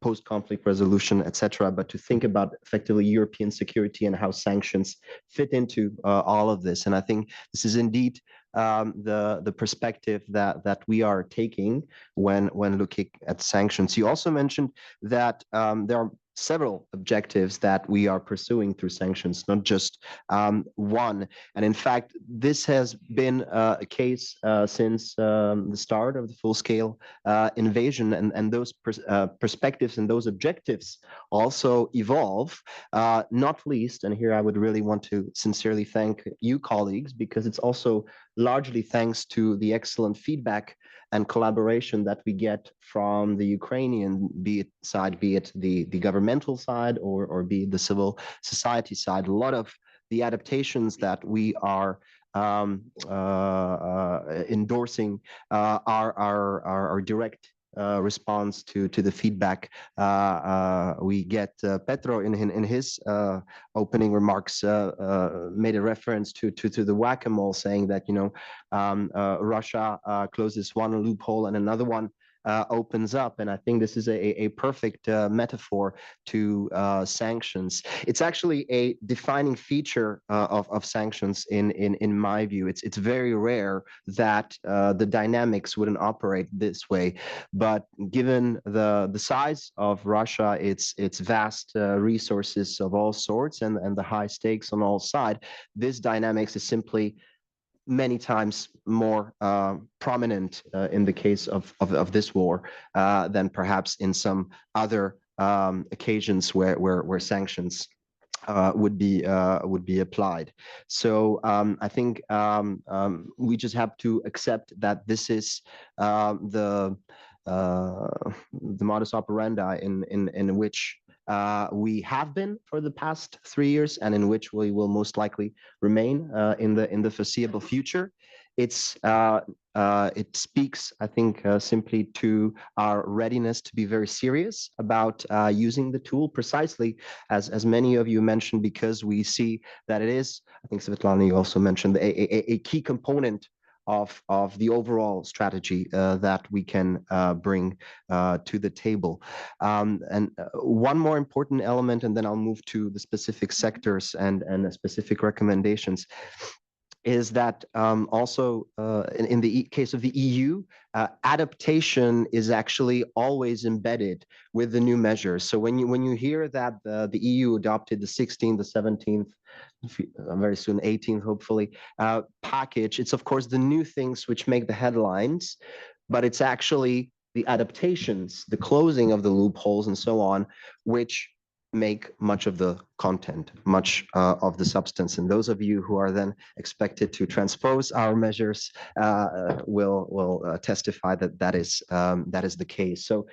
post-conflict resolution, etc., but to think about effectively European security and how sanctions fit into all of this. And I think this is indeed the perspective that we are taking when looking at sanctions. You also mentioned that there are several objectives that we are pursuing through sanctions, not just one. And in fact, this has been a case since the start of the full-scale invasion, and those perspectives and those objectives also evolve, not least, and here I would really want to sincerely thank you, colleagues, because it's also largely thanks to the excellent feedback and collaboration that we get from the Ukrainian be it the governmental side or be it the civil society side. A lot of the adaptations that we are endorsing are direct response to the feedback we get. Petro in his opening remarks made a reference to the whack-a-mole, saying that Russia closes one loophole and another one opens up. And I think this is a perfect metaphor to sanctions. It's actually a defining feature of sanctions in my view. It's very rare that the dynamics wouldn't operate this way. But given the size of Russia, its vast resources of all sorts, and the high stakes on all sides, this dynamics is simply many times more prominent in the case of this war than perhaps in some other occasions where sanctions would be applied. So I think we just have to accept that this is the modus operandi in which we have been for the past 3 years, and in which we will most likely remain in the foreseeable future. It speaks, I think, simply to our readiness to be very serious about using the tool, precisely as many of you mentioned, because we see that it is, I think Svitlana, you also mentioned, a key component of the overall strategy that we can bring to the table. And one more important element, and then I'll move to the specific sectors and specific recommendations, is that also in the case of the EU, adaptation is actually always embedded with the new measures. So when you hear that the EU adopted the 16th, the 17th, very soon 18th, hopefully, package, it's of course the new things which make the headlines, but it's actually the adaptations, the closing of the loopholes and so on, which make much of the content, much of the substance. And those of you who are then expected to transpose our measures will testify that that is the case. So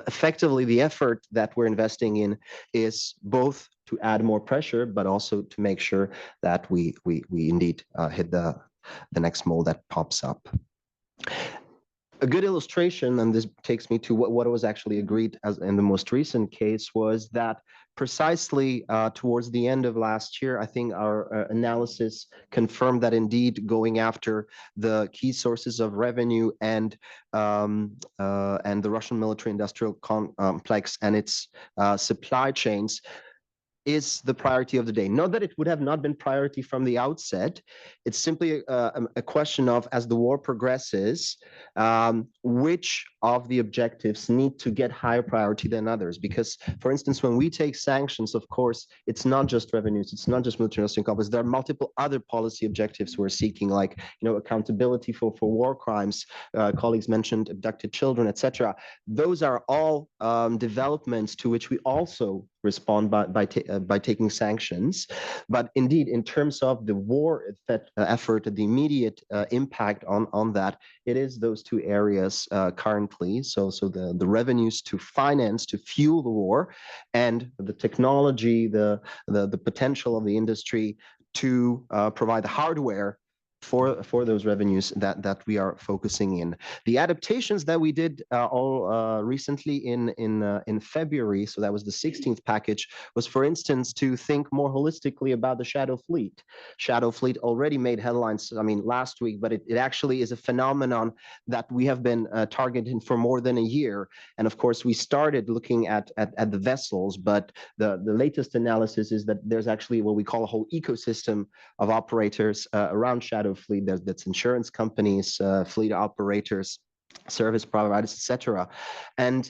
effectively, the effort that we're investing in is both to add more pressure, but also to make sure that we indeed hit the next mold that pops up. A good illustration, and this takes me to what was actually agreed as in the most recent case, was that precisely towards the end of last year, I think our analysis confirmed that indeed going after the key sources of revenue and the Russian military-industrial complex and its supply chains is the priority of the day. Not that it would have not been priority from the outset. It's simply a question of, as the war progresses, which of the objectives need to get higher priority than others. Because, for instance, when we take sanctions, of course, it's not just revenues, it's not just military complex. There are multiple other policy objectives we're seeking, like accountability for war crimes. Colleagues mentioned abducted children, etc. Those are all developments to which we also respond by taking sanctions. But indeed, in terms of the war effort, the immediate impact on that, it is those two areas currently. So the revenues to finance, to fuel the war, and the technology, the potential of the industry to provide the hardware for those revenues that we are focusing in. The adaptations that we did all recently in February, so that was the 16th package, was, for instance, to think more holistically about the shadow fleet. Shadow fleet already made headlines, last week, but it actually is a phenomenon that we have been targeting for more than a year. And of course, we started looking at the vessels, but the latest analysis is that there's actually what we call a whole ecosystem of operators around shadow fleet. That's insurance companies, fleet operators, service providers, etc. And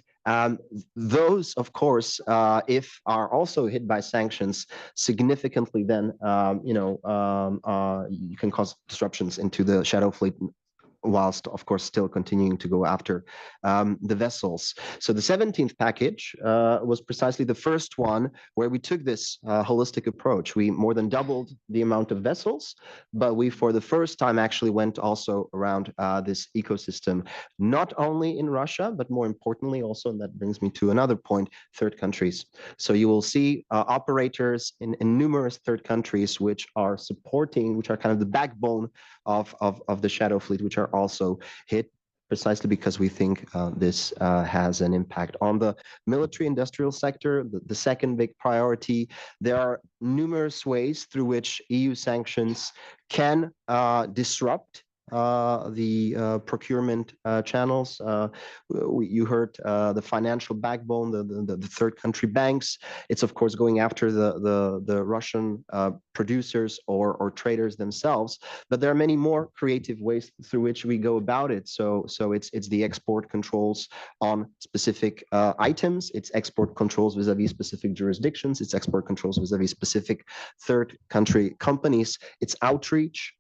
those, of course, if are also hit by sanctions significantly, then you can cause disruptions into the shadow fleet, whilst, of course, still continuing to go after the vessels. So the 17th package was precisely the first one where we took this holistic approach. We more than doubled the amount of vessels, but we, for the first time, actually went also around this ecosystem, not only in Russia, but more importantly also, and that brings me to another point, third countries. So you will see operators in numerous third countries which are supporting, which are kind of the backbone of the shadow fleet, which are also hit, precisely because we think this has an impact on the military industrial sector, the second big priority. There are numerous ways through which EU sanctions can disrupt the procurement channels. You heard the financial backbone, the third country banks. It's of course going after the Russian producers or traders themselves. But there are many more creative ways through which we go about it. So it's the export controls on specific items. It's export controls vis-a-vis specific jurisdictions. It's export controls vis-a-vis specific third country companies. It's outreach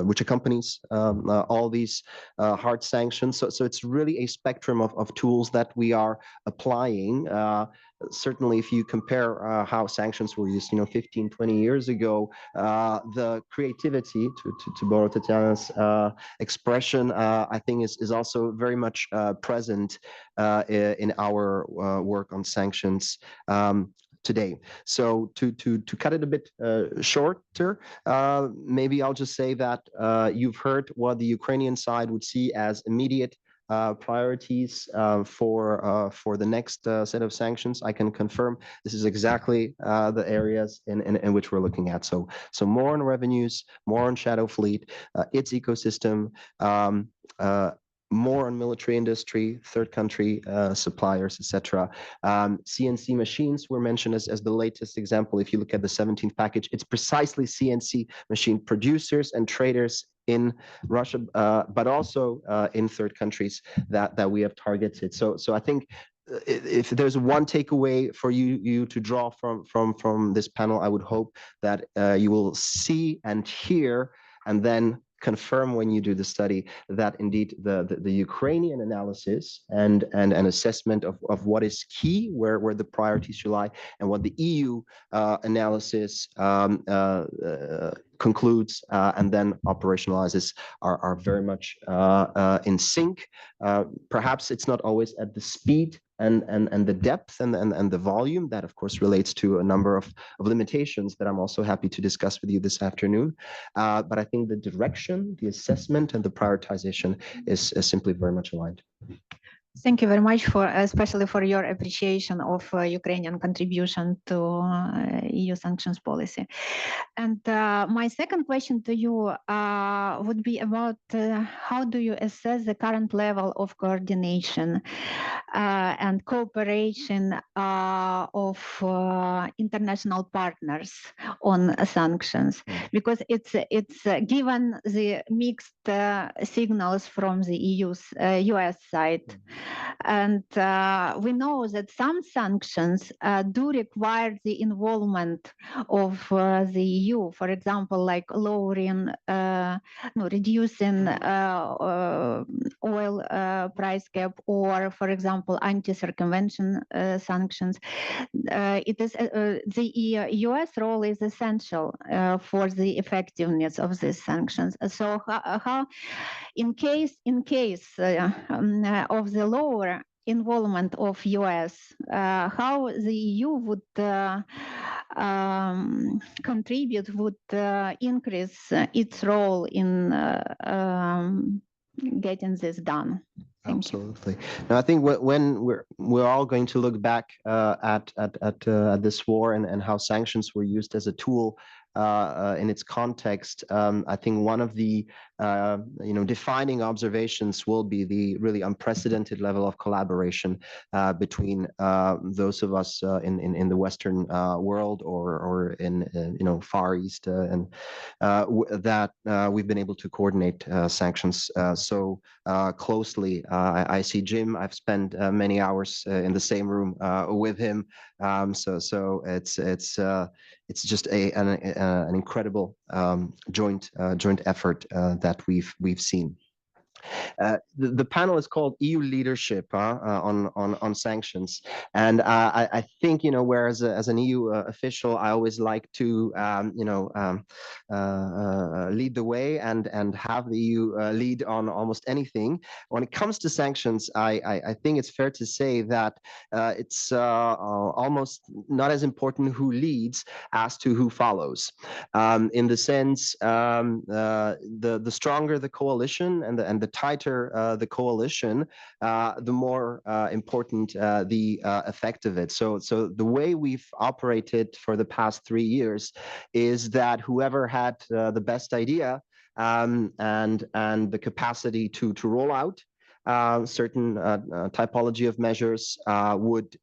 which accompanies all these hard sanctions. So it's really a spectrum of tools that we are applying. Certainly, if you compare how sanctions were used, 15, 20 years ago, the creativity, to borrow Tetiana's expression, I think is also very much present in our work on sanctions today. So to cut it a bit shorter, maybe I'll just say that you've heard what the Ukrainian side would see as immediate priorities for the next set of sanctions. I can confirm this is exactly the areas in which we're looking at. So more on revenues, more on shadow fleet, its ecosystem, more on military industry, third country suppliers, etc. CNC machines were mentioned as the latest example. If you look at the 17th package, it's precisely CNC machine producers and traders in Russia, but also in third countries that we have targeted. So I think if there's one takeaway for you to draw from this panel, I would hope that you will see and hear and then confirm when you do the study that indeed the Ukrainian analysis and an assessment of what is key, where the priorities should lie, and what the EU analysis concludes and then operationalizes are very much in sync. Perhaps it's not always at the speed and the depth and the volume that of course relates to a number of limitations that I'm also happy to discuss with you this afternoon. But I think the direction, the assessment and the prioritization is simply very much aligned. Thank you very much especially for your appreciation of Ukrainian contribution to EU sanctions policy. And my second question to you would be about how do you assess the current level of coordination and cooperation of international partners on sanctions? Because it's given the mixed signals from the US side. And we know that some sanctions do require the involvement of the EU, for example, like lowering, reducing oil price cap, or, for example, anti-circumvention sanctions. It is the US role is essential for the effectiveness of these sanctions. So how in case of the lower involvement of US, how the EU would contribute, would increase its role in getting this done? Absolutely. Now, I think when we're all going to look back at this war and how sanctions were used as a tool in its context, I think one of the defining observations will be the really unprecedented level of collaboration between those of us in the Western world or in Far East and that we've been able to coordinate sanctions so closely. I see Jim. I've spent many hours in the same room with him. So it's just an incredible joint effort that we've seen. The panel is called EU leadership on sanctions, and I think whereas as an EU official, I always like to lead the way and have the EU lead on almost anything. When it comes to sanctions, I think it's fair to say that it's almost not as important who leads as to who follows. In the sense, the stronger the coalition and the tighter the coalition, the more important the effect of it. So the way we've operated for the past 3 years is that whoever had the best idea and the capacity to roll out certain typology of measures would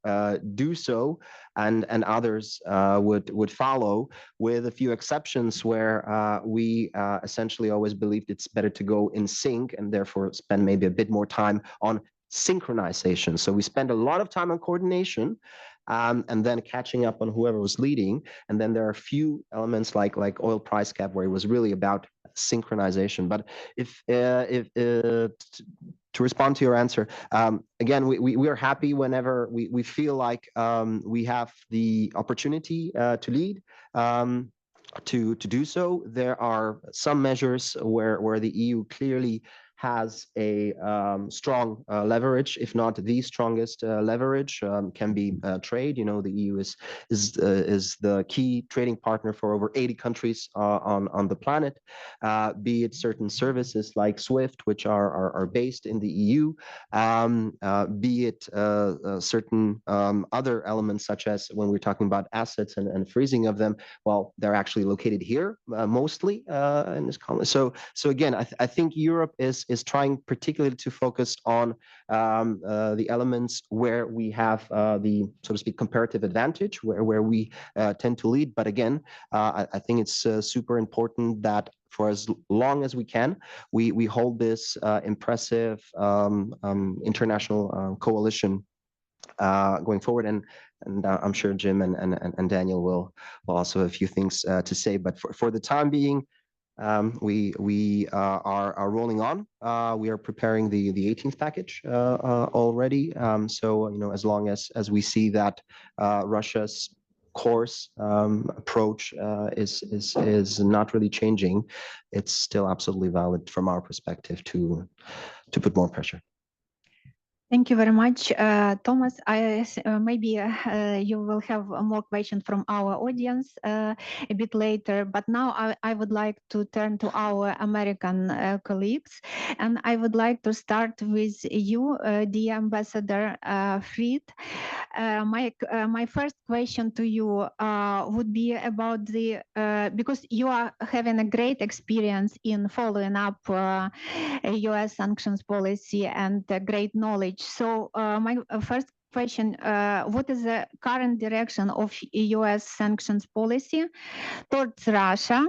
do so, and others would follow, with a few exceptions where we essentially always believed it's better to go in sync and therefore spend maybe a bit more time on synchronization. So we spend a lot of time on coordination and then catching up on whoever was leading. And then there are a few elements like oil price cap where it was really about synchronization. But if to respond to your answer, again, we are happy whenever we feel like we have the opportunity to lead. To do so, there are some measures where the EU clearly has a strong leverage, if not the strongest leverage, can be trade. You know, the EU is the key trading partner for over 80 countries on the planet, be it certain services like SWIFT, which are based in the EU, be it certain other elements, such as when we're talking about assets and freezing of them, well, they're actually located here mostly in this comment. So again, I think Europe is trying particularly to focus on the elements where we have the, so to speak, comparative advantage, where we tend to lead. But again, I think it's super important that for as long as we can, we hold this impressive international coalition going forward. And I'm sure Jim and Daniel will also have a few things to say. But for the time being, we are rolling on. We are preparing the 18th package already. So, you know, as long as we see that Russia's course approach is not really changing, it's still absolutely valid from our perspective to put more pressure. Thank you very much, Thomas. Maybe you will have more questions from our audience a bit later, but now I would like to turn to our American colleagues, and I would like to start with you, dear Ambassador Fried. My first question to you would be about the, because you are having a great experience in following up US sanctions policy and great knowledge. So my first question, what is the current direction of US sanctions policy towards Russia,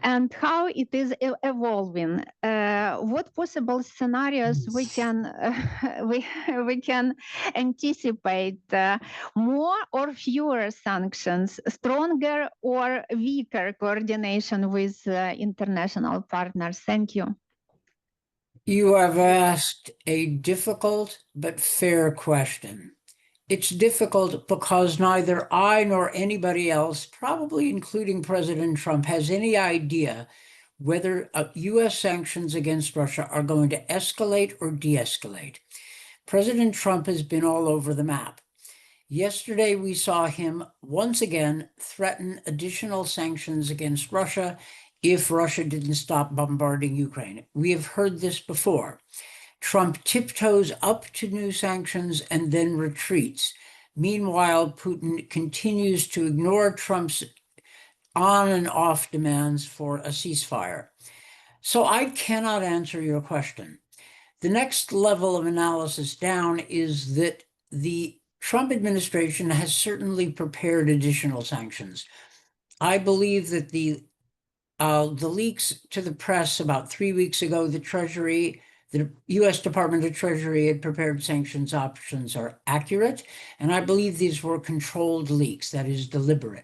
and how it is evolving? What possible scenarios we can anticipate? More or fewer sanctions, stronger or weaker coordination with international partners? Thank you. You have asked a difficult but fair question. It's difficult because neither I nor anybody else, probably including President Trump, has any idea whether US sanctions against Russia are going to escalate or de-escalate. President Trump has been all over the map. Yesterday, we saw him once again threaten additional sanctions against Russia if Russia didn't stop bombarding Ukraine. We have heard this before. Trump tiptoes up to new sanctions and then retreats. Meanwhile, Putin continues to ignore Trump's on and off demands for a ceasefire. So I cannot answer your question. The next level of analysis down is that the Trump administration has certainly prepared additional sanctions. I believe that the leaks to the press about 3 weeks ago, the US Department of Treasury had prepared sanctions options are accurate, and I believe these were controlled leaks, that is deliberate.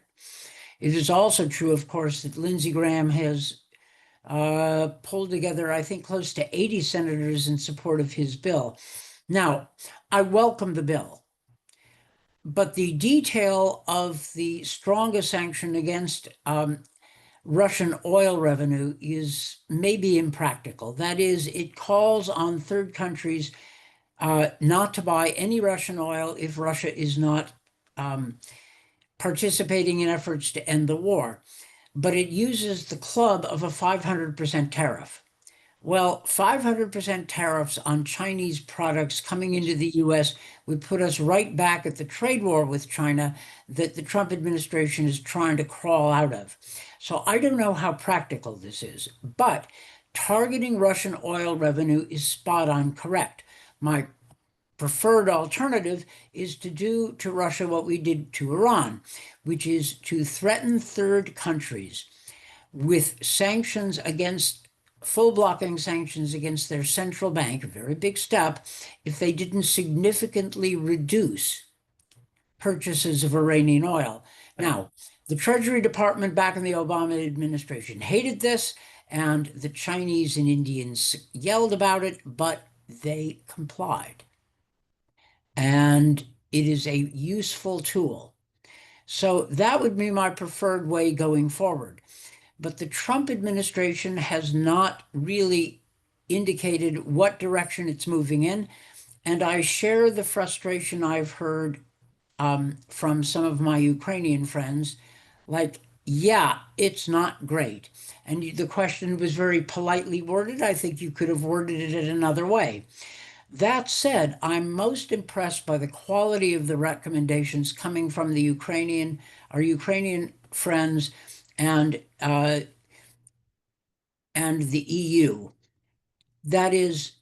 It is also true, of course, that Lindsey Graham has pulled together, I think, close to 80 senators in support of his bill. Now, I welcome the bill, but the detail of the strongest sanction against Russian oil revenue is maybe impractical. That is, it calls on third countries not to buy any Russian oil if Russia is not participating in efforts to end the war. But it uses the club of a 500% tariff, Well, 500% tariffs on Chinese products coming into the US would put us right back at the trade war with China that the Trump administration is trying to crawl out of. So I don't know how practical this is, but targeting Russian oil revenue is spot on correct. My preferred alternative is to do to Russia what we did to Iran, which is to threaten third countries with sanctions against full blocking sanctions against their central bank, a very big step, if they didn't significantly reduce purchases of Iranian oil. Now, the Treasury Department back in the Obama administration hated this, and the Chinese and Indians yelled about it, but they complied. And it is a useful tool. So that would be my preferred way going forward. But the Trump administration has not really indicated what direction it's moving in. And I share the frustration I've heard from some of my Ukrainian friends, like, yeah, it's not great. And the question was very politely worded. I think you could have worded it in another way. That said, I'm most impressed by the quality of the recommendations coming from our Ukrainian friends and the EU. That is,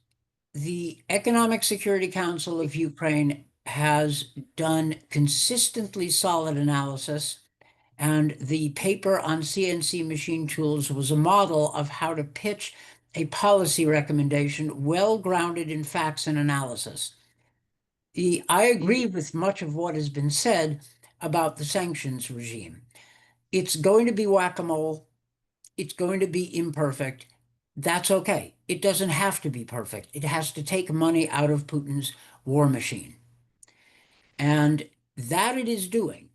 the Economic Security Council of Ukraine has done consistently solid analysis, and the paper on CNC machine tools was a model of how to pitch a policy recommendation well grounded in facts and analysis. I agree with much of what has been said about the sanctions regime. It's going to be whack-a-mole. It's going to be imperfect. That's okay. It doesn't have to be perfect. It has to take money out of Putin's war machine. And that it is doing.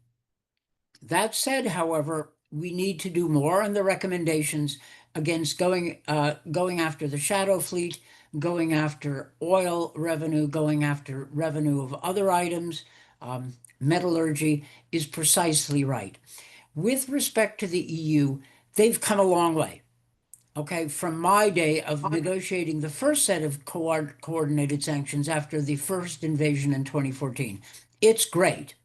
That said, however, we need to do more, and the recommendations against going after the shadow fleet, going after oil revenue, going after revenue of other items, metallurgy, is precisely right. With respect to the EU, they've come a long way. Okay, from my day of negotiating the first set of coordinated sanctions after the first invasion in 2014. It's great.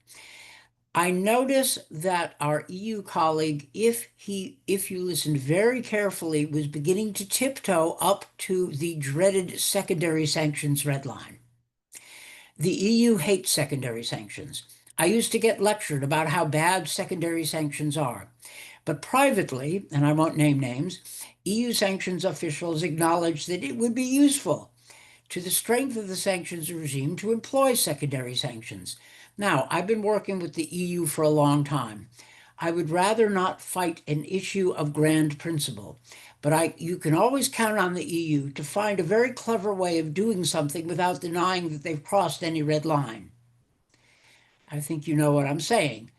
I notice that our EU colleague, if you listened very carefully, was beginning to tiptoe up to the dreaded secondary sanctions red line. The EU hates secondary sanctions. I used to get lectured about how bad secondary sanctions are. But privately, and I won't name names, EU sanctions officials acknowledged that it would be useful to the strength of the sanctions regime to employ secondary sanctions. Now, I've been working with the EU for a long time. I would rather not fight an issue of grand principle, but you can always count on the EU to find a very clever way of doing something without denying that they've crossed any red line. I think you know what I'm saying.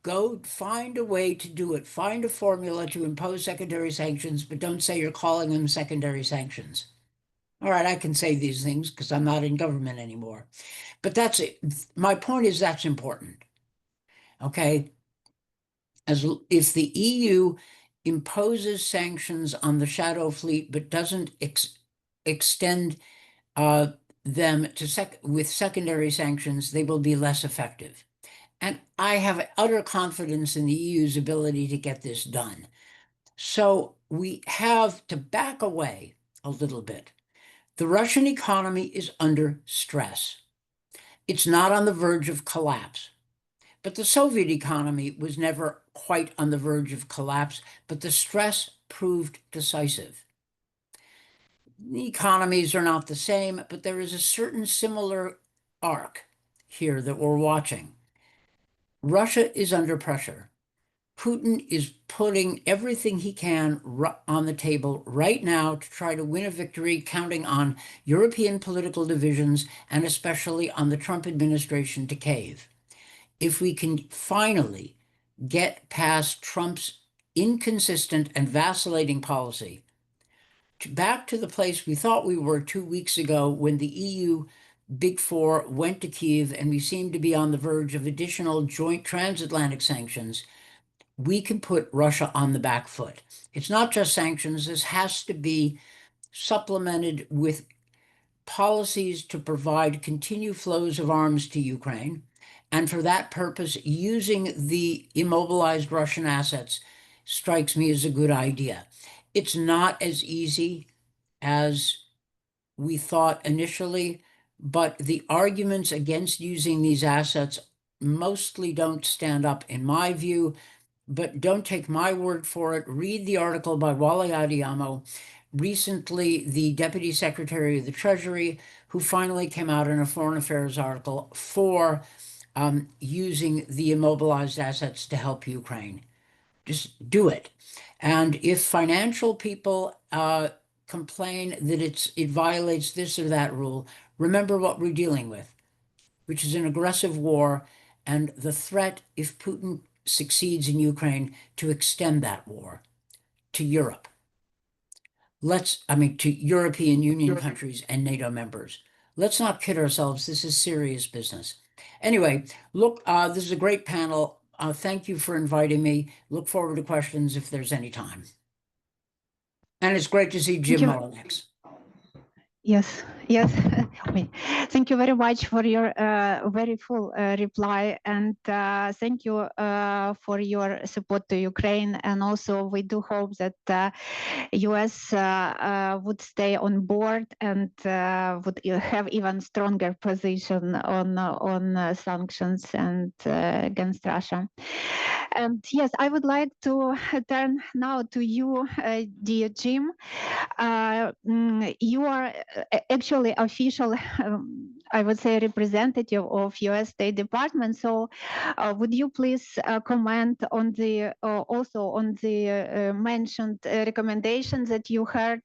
Go find a way to do it. Find a formula to impose secondary sanctions, but don't say you're calling them secondary sanctions. All right, I can say these things because I'm not in government anymore. But that's it. My point is that's important. Okay? If the EU imposes sanctions on the shadow fleet but doesn't extend them with secondary sanctions, they will be less effective. And I have utter confidence in the EU's ability to get this done. So we have to back away a little bit. The Russian economy is under stress. It's not on the verge of collapse. But the Soviet economy was never quite on the verge of collapse, but the stress proved decisive. The economies are not the same, but there is a certain similar arc here that we're watching. Russia is under pressure. Putin is putting everything he can on the table right now to try to win a victory, counting on European political divisions and especially on the Trump administration to cave. If we can finally get past Trump's inconsistent and vacillating policy, back to the place we thought we were 2 weeks ago when the EU Big Four went to Kyiv and we seemed to be on the verge of additional joint transatlantic sanctions, we can put Russia on the back foot. It's not just sanctions. This has to be supplemented with policies to provide continued flows of arms to Ukraine, and for that purpose, using the immobilized Russian assets strikes me as a good idea. It's not as easy as we thought initially, but the arguments against using these assets mostly don't stand up in my view. But don't take my word for it. Read the article by Wally Adiamo, recently the Deputy Secretary of the Treasury, who finally came out in a Foreign Affairs article for using the immobilized assets to help Ukraine. Just do it. And if financial people complain that it violates this or that rule, remember what we're dealing with, which is an aggressive war and the threat, if Putin succeeds in Ukraine, to extend that war to Europe. To European Union countries and NATO members. Let's not kid ourselves. This is serious business. Anyway, look, this is a great panel. Thank you for inviting me. Look forward to questions if there's any time. And it's great to see Jim Mullinax. Yes, yes. Thank you very much for your very full reply, and thank you for your support to Ukraine. And also, we do hope that US would stay on board and would have even stronger position on sanctions and against Russia. And yes, I would like to turn now to you, dear Jim. You are actually official, I would say, representative of U.S. State Department. So, would you please comment on the also on the mentioned recommendations that you heard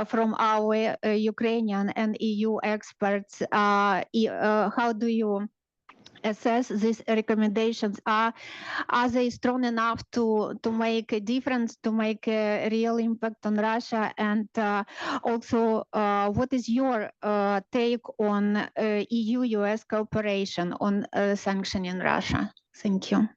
from our Ukrainian and EU experts? How do you assess these recommendations? Are they strong enough to make a difference, to make a real impact on Russia? And also, what is your take on EU-US cooperation on sanctioning Russia? Thank you.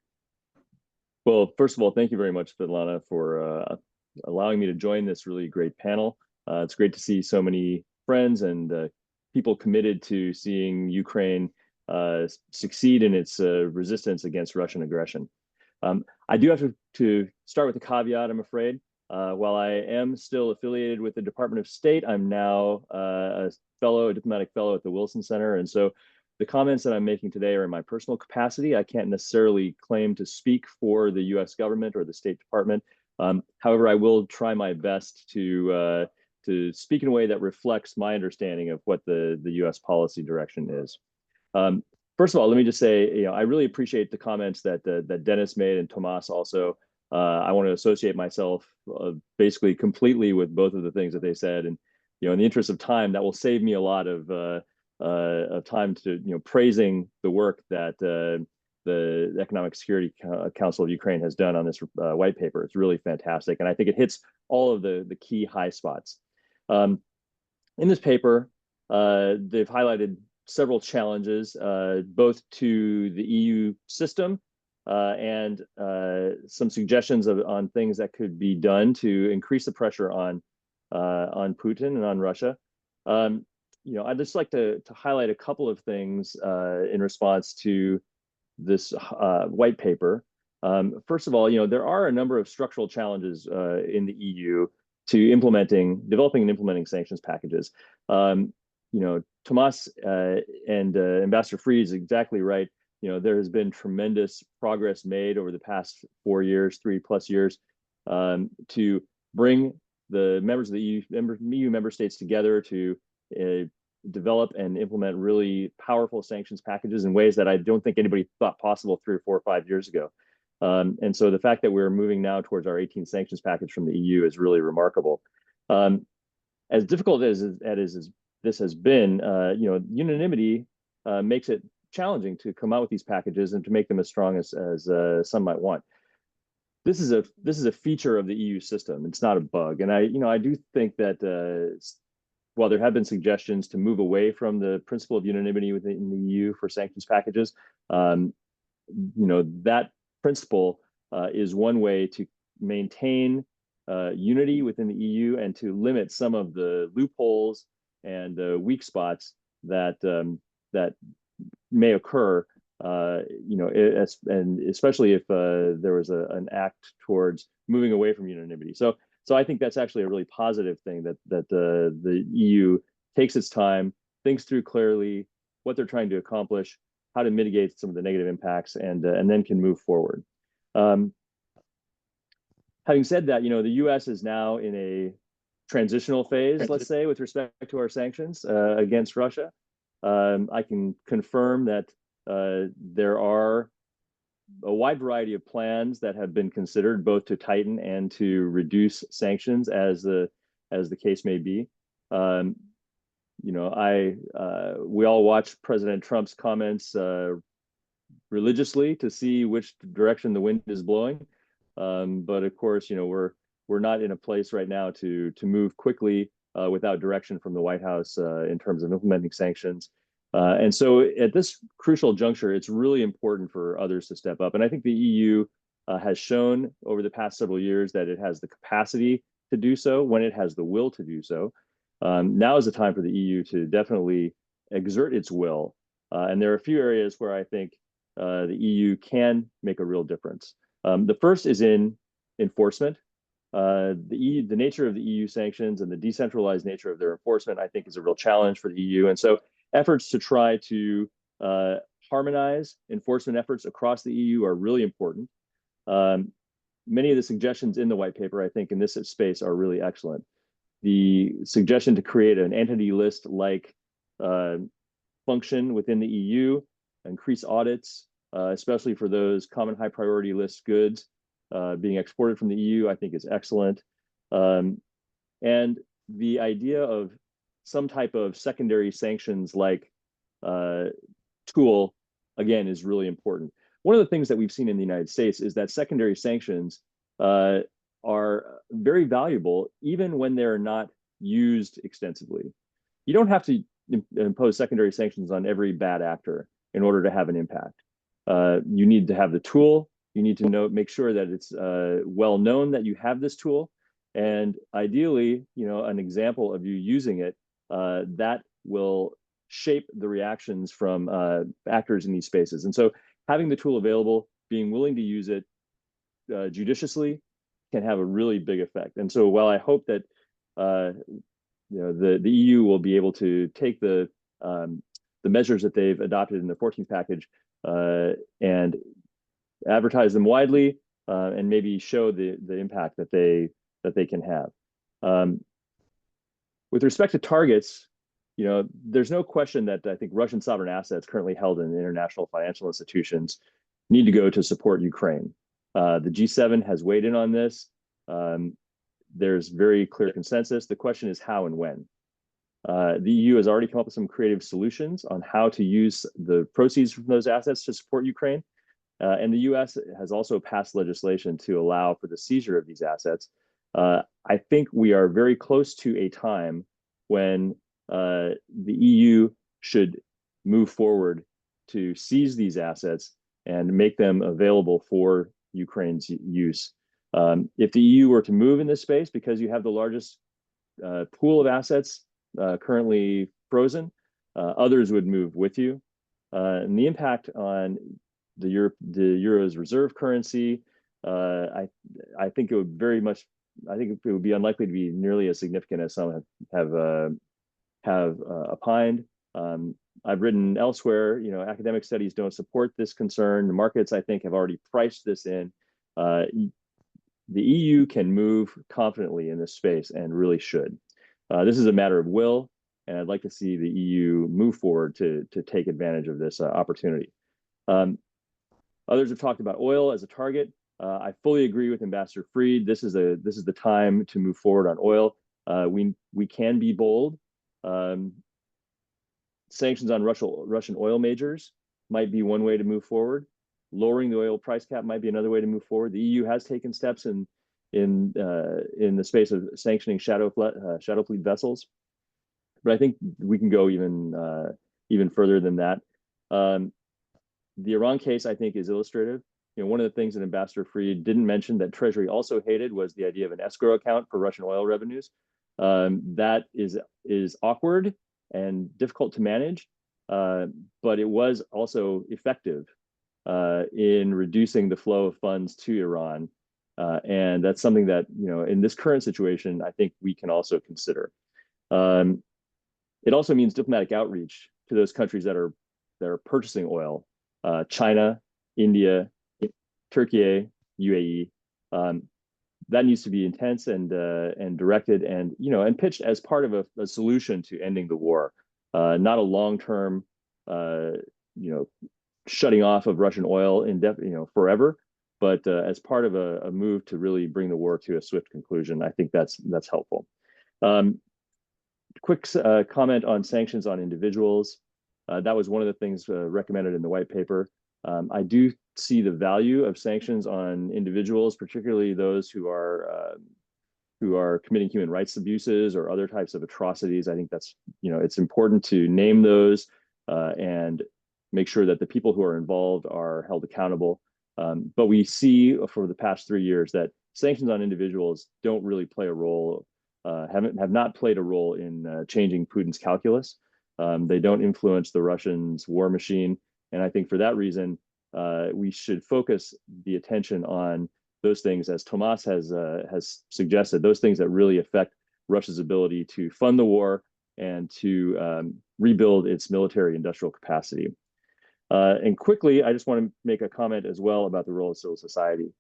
Well, first of all, thank you very much, Svitlana, for allowing me to join this really great panel. It's great to see so many friends and people committed to seeing Ukraine succeed in its resistance against Russian aggression. I do have to start with a caveat, I'm afraid. While I am still affiliated with the Department of State, I'm now a diplomatic fellow at the Wilson Center. And so the comments that I'm making today are in my personal capacity. I can't necessarily claim to speak for the US government or the State Department. However, I will try my best to speak in a way that reflects my understanding of what the US policy direction is. First of all, let me just say, I really appreciate the comments that Dennis made and Tomas also. I want to associate myself basically completely with both of the things that they said, and in the interest of time, that will save me a lot of time to praising the work that the Economic Security Council of Ukraine has done on this white paper. It's really fantastic, and I think it hits all of the key high spots. In this paper, they've highlighted several challenges, both to the EU system and some suggestions on things that could be done to increase the pressure on Putin and on Russia. I'd just like to highlight a couple of things in response to this white paper. First of all, there are a number of structural challenges in the EU to developing and implementing sanctions packages. Tomas and Ambassador Freed is exactly right. There has been tremendous progress made over the past 4 years, 3+ years, to bring the members of the EU member states together to develop and implement really powerful sanctions packages in ways that I don't think anybody thought possible 3 or 4 or 5 years ago. And so the fact that we're moving now towards our 18th sanctions package from the EU is really remarkable. As difficult as this has been, unanimity makes it challenging to come out with these packages and to make them as strong as some might want. This is a feature of the EU system. It's not a bug, and I do think that while there have been suggestions to move away from the principle of unanimity within the EU for sanctions packages, that principle is one way to maintain unity within the EU and to limit some of the loopholes and weak spots that that may occur. And especially if there was an act towards moving away from unanimity. So I think that's actually a really positive thing that the EU takes its time, thinks through clearly what they're trying to accomplish, how to mitigate some of the negative impacts, and then can move forward. Having said that, the U.S. is now in a transitional phase, let's say, with respect to our sanctions against Russia. I can confirm that there are a wide variety of plans that have been considered, both to tighten and to reduce sanctions, as the case may be. We all watch President Trump's comments religiously to see which direction the wind is blowing. But of course, we're not in a place right now to move quickly without direction from the White House in terms of implementing sanctions. And so at this crucial juncture, it's really important for others to step up. And I think the EU has shown over the past several years that it has the capacity to do so when it has the will to do so. Now is the time for the EU to definitely exert its will. And there are a few areas where I think the EU can make a real difference. The first is in enforcement. The nature of the EU sanctions and the decentralized nature of their enforcement, I think, is a real challenge for the EU. And so efforts to try to harmonize enforcement efforts across the EU are really important. Many of the suggestions in the white paper, I think, in this space are really excellent. The suggestion to create an entity list-like function within the EU, increase audits, especially for those common high priority list goods being exported from the EU, I think is excellent. And the idea of some type of secondary sanctions like tool, again, is really important. One of the things that we've seen in the United States is that secondary sanctions are very valuable even when they're not used extensively. You don't have to impose secondary sanctions on every bad actor in order to have an impact. You need to have the tool. You need to make sure that it's well known that you have this tool. And ideally, an example of you using it that will shape the reactions from actors in these spaces. And so having the tool available, being willing to use it judiciously can have a really big effect. And so while I hope that the EU will be able to take the measures that they've adopted in the 14th package and advertise them widely and maybe show the impact that they can have. With respect to targets, there's no question that I think Russian sovereign assets currently held in international financial institutions need to go to support Ukraine. The G7 has weighed in on this. There's very clear consensus. The question is how and when. The EU has already come up with some creative solutions on how to use the proceeds from those assets to support Ukraine. And the US has also passed legislation to allow for the seizure of these assets. I think we are very close to a time when the EU should move forward to seize these assets and make them available for Ukraine's use. If the EU were to move in this space, because you have the largest pool of assets currently frozen, others would move with you. And the impact on the euro's reserve currency, I think it would it would be unlikely to be nearly as significant as some have opined. I've written elsewhere, academic studies don't support this concern. The markets, I think, have already priced this in. The EU can move confidently in this space and really should. This is a matter of will, and I'd like to see the EU move forward to take advantage of this opportunity. Others have talked about oil as a target. I fully agree with Ambassador Fried. This is the time to move forward on oil. We can be bold. Sanctions on Russian oil majors might be one way to move forward. Lowering the oil price cap might be another way to move forward. The EU has taken steps in the space of sanctioning shadow fleet vessels, but I think we can go even further than that. The Iran case, I think, is illustrative. one of the things that Ambassador Fried didn't mention that Treasury also hated was the idea of an escrow account for Russian oil revenues. That is awkward and difficult to manage, but it was also effective in reducing the flow of funds to Iran. And that's something that, in this current situation, I think we can also consider. It also means diplomatic outreach to those countries that are purchasing oil, China, India, Turkey, UAE. That needs to be intense and directed and pitched as part of a solution to ending the war, not a long-term shutting off of Russian oil forever, but as part of a move to really bring the war to a swift conclusion. I think that's helpful. Quick comment on sanctions on individuals. That was one of the things recommended in the white paper. I do see the value of sanctions on individuals, particularly those who are committing human rights abuses or other types of atrocities. I think that's, it's important to name those and make sure that the people who are involved are held accountable. But we see for the past 3 years that sanctions on individuals don't really play a role, have not played a role in changing Putin's calculus. They don't influence the Russians' war machine. And I think for that reason, we should focus the attention on those things, as Tomas has suggested, those things that really affect Russia's ability to fund the war and to rebuild its military industrial capacity. And quickly, I just want to make a comment as well about the role of civil society.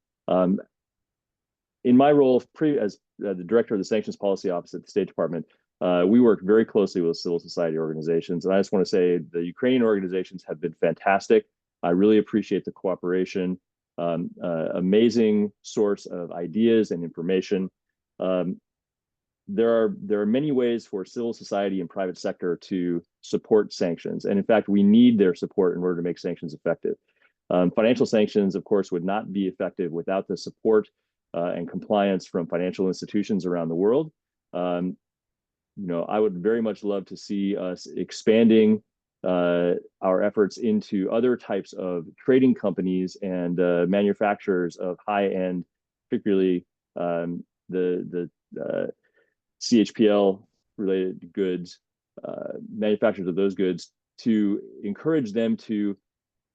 In my role as the director of the Sanctions Policy Office at the State Department, we work very closely with civil society organizations. And I just want to say the Ukrainian organizations have been fantastic. I really appreciate the cooperation, amazing source of ideas and information. There are many ways for civil society and private sector to support sanctions. And in fact, we need their support in order to make sanctions effective. Financial sanctions, of course, would not be effective without the support and compliance from financial institutions around the world. I would very much love to see us expanding our efforts into other types of trading companies and manufacturers of high-end, particularly the CHPL related goods, manufacturers of those goods, to encourage them to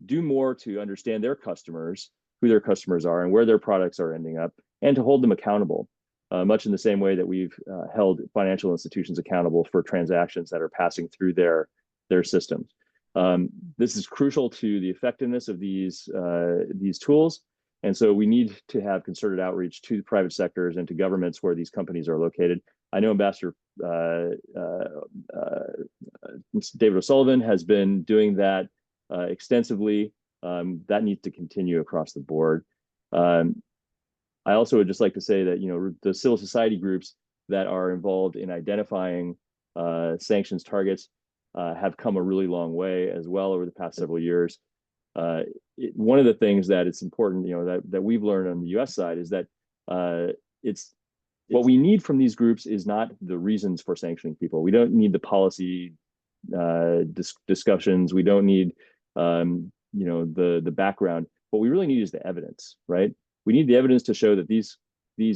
do more to understand their customers, who their customers are and where their products are ending up, and to hold them accountable, much in the same way that we've held financial institutions accountable for transactions that are passing through their systems. This is crucial to the effectiveness of these tools. And so we need to have concerted outreach to the private sectors and to governments where these companies are located. I know Ambassador David O'Sullivan has been doing that extensively. That needs to continue across the board. I also would just like to say that, the civil society groups that are involved in identifying sanctions targets have come a really long way as well over the past several years. One of the things that it's important, that we've learned on the U.S. side is that what we need from these groups is not the reasons for sanctioning people. We don't need the policy discussions. We don't need the background. What we really need is the evidence, right? We need the evidence to show that these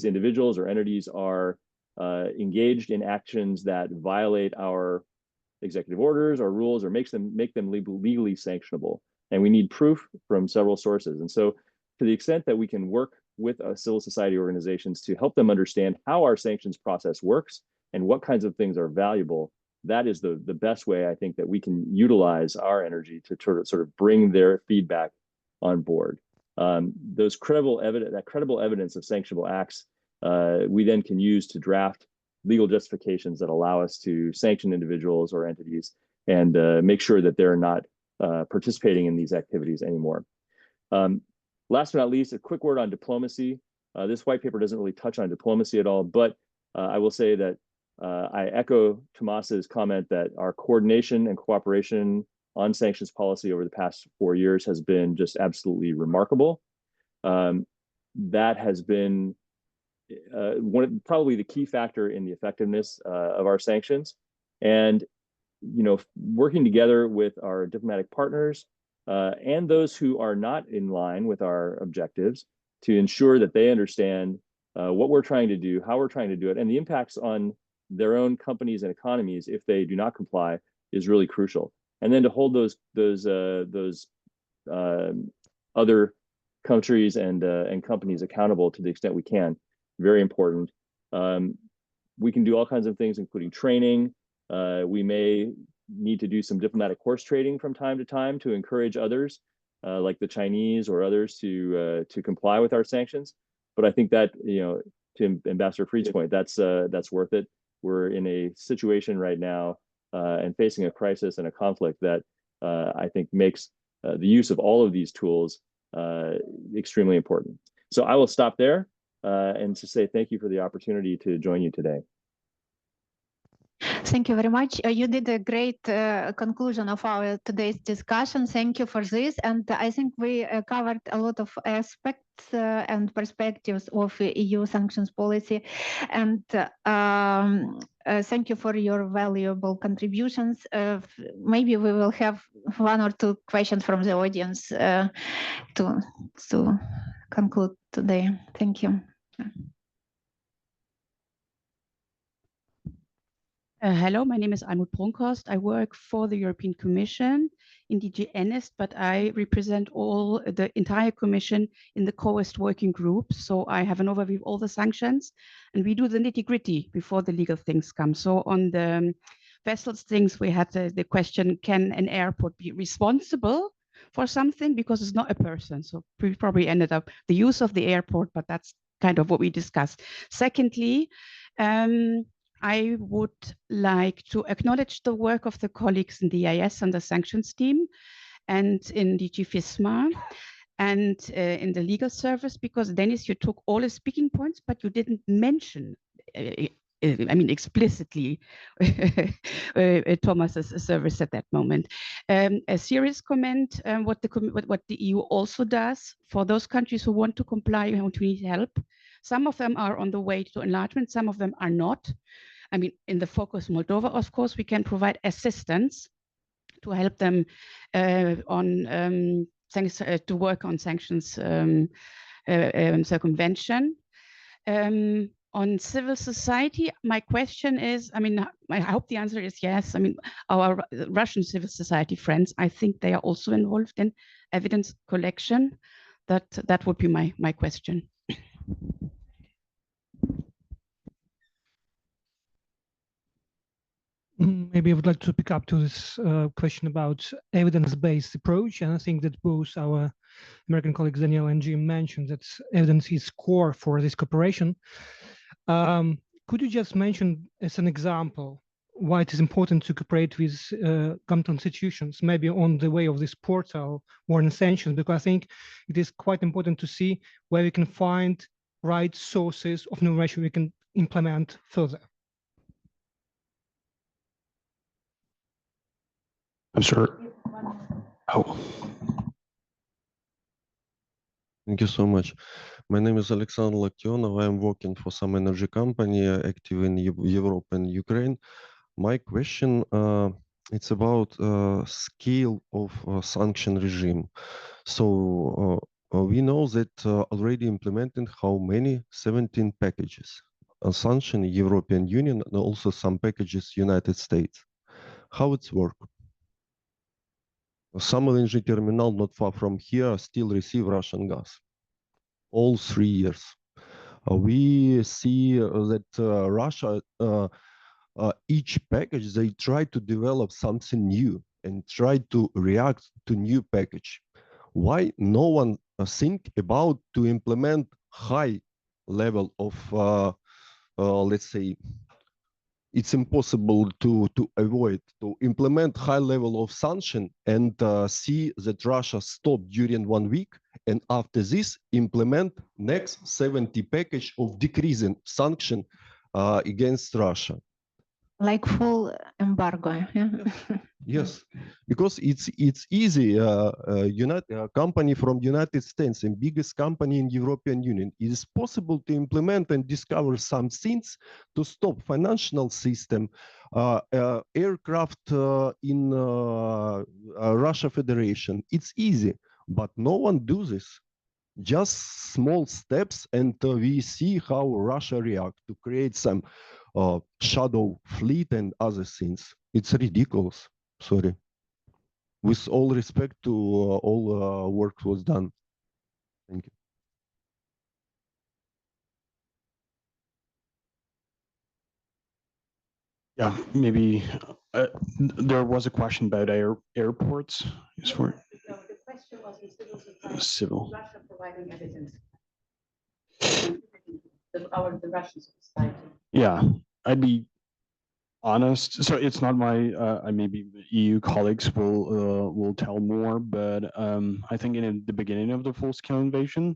individuals or entities are engaged in actions that violate our executive orders or rules or make them legally sanctionable. And we need proof from several sources. And so to the extent that we can work with civil society organizations to help them understand how our sanctions process works and what kinds of things are valuable, that is the best way I think that we can utilize our energy to sort of bring their feedback on board. That credible evidence of sanctionable acts, we then can use to draft legal justifications that allow us to sanction individuals or entities and make sure that they're not participating in these activities anymore. Last but not least, a quick word on diplomacy. This white paper doesn't really touch on diplomacy at all, but I will say that I echo Tomas's comment that our coordination and cooperation on sanctions policy over the past 4 years has been just absolutely remarkable. That has been probably the key factor in the effectiveness of our sanctions. And working together with our diplomatic partners and those who are not in line with our objectives to ensure that they understand what we're trying to do, how we're trying to do it, and the impacts on their own companies and economies if they do not comply is really crucial. And then to hold those other countries and companies accountable to the extent we can, very important. We can do all kinds of things, including training. We may need to do some diplomatic horse trading from time to time to encourage others, like the Chinese or others, to comply with our sanctions. But I think that, to Ambassador Fried's point, that's worth it. We're in a situation right now and facing a crisis and a conflict that I think makes the use of all of these tools extremely important. So I will stop there and to say thank you for the opportunity to join you today. Thank you very much. You did a great conclusion of our today's discussion. Thank you for this. And I think we covered a lot of aspects and perspectives of EU sanctions policy. And thank you for your valuable contributions. Maybe we will have one or two questions from the audience to conclude today. Thank you. Hello, my name is Almut Bronkhorst. I work for the European Commission in DG Analyst, but I represent the entire Commission in the COEST working group. So I have an overview of all the sanctions, and we do the nitty-gritty before the legal things come. So on the vessels things, we had the question, can an airport be responsible for something? Because it's not a person. So we probably ended up the use of the airport, but that's kind of what we discussed. Secondly, I would like to acknowledge the work of the colleagues in the EEAS and the sanctions team and in DG FISMA and in the legal service, because Dennis, you took all the speaking points, but you didn't mention, explicitly Tomas's service at that moment. A serious comment, what the EU also does for those countries who want to comply and who need help. Some of them are on the way to enlargement, some of them are not. In the focus Moldova, of course, we can provide assistance to help them to work on sanctions circumvention. On civil society, my question is, I hope the answer is yes. Our Russian civil society friends, I think they are also involved in evidence collection. That would be my question. Maybe I would like to pick up to this question about evidence-based approach. And I think that both our American colleagues, Daniel and Jim, mentioned that evidence is core for this cooperation. Could you just mention as an example why it is important to cooperate with government institutions, maybe on the way of this portal or in sanctions? Because I think it is quite important to see where we can find right sources of information we can implement further. I'm sorry. Oh. Thank you so much. My name is Alexander Laktionov. I am working for some energy company active in Europe and Ukraine. My question it's about scale of sanction regime. So we know that already implemented how many 17 packages sanction European Union and also some packages United States. How it's work? Some LNG terminal not far from here still receive Russian gas. All 3 years. We see that Russia, each package, they try to develop something new and try to react to new package. Why no one think about to implement high level of, let's say, it's impossible to avoid to implement high level of sanction and see that Russia stop during 1 week, and after this implement next 70 package of decreasing sanction against Russia. like full embargo. Yeah. Yes, because it's easy. United company from United States and biggest company in European Union. It is possible to implement and discover some things to stop financial system, aircraft in Russia Federation. It's easy, but no one do this. Just small steps, and we see how Russia react to create some shadow fleet and other things. It's ridiculous. Sorry. With all respect to all work was done. Thank you. Yeah, maybe there was a question about airports. Is for The question was in civil society, civil. Russia providing evidence. The Russian society. Yeah, I'd be honest. So it's not my. Maybe EU colleagues will tell more, but I think in the beginning of the full-scale invasion,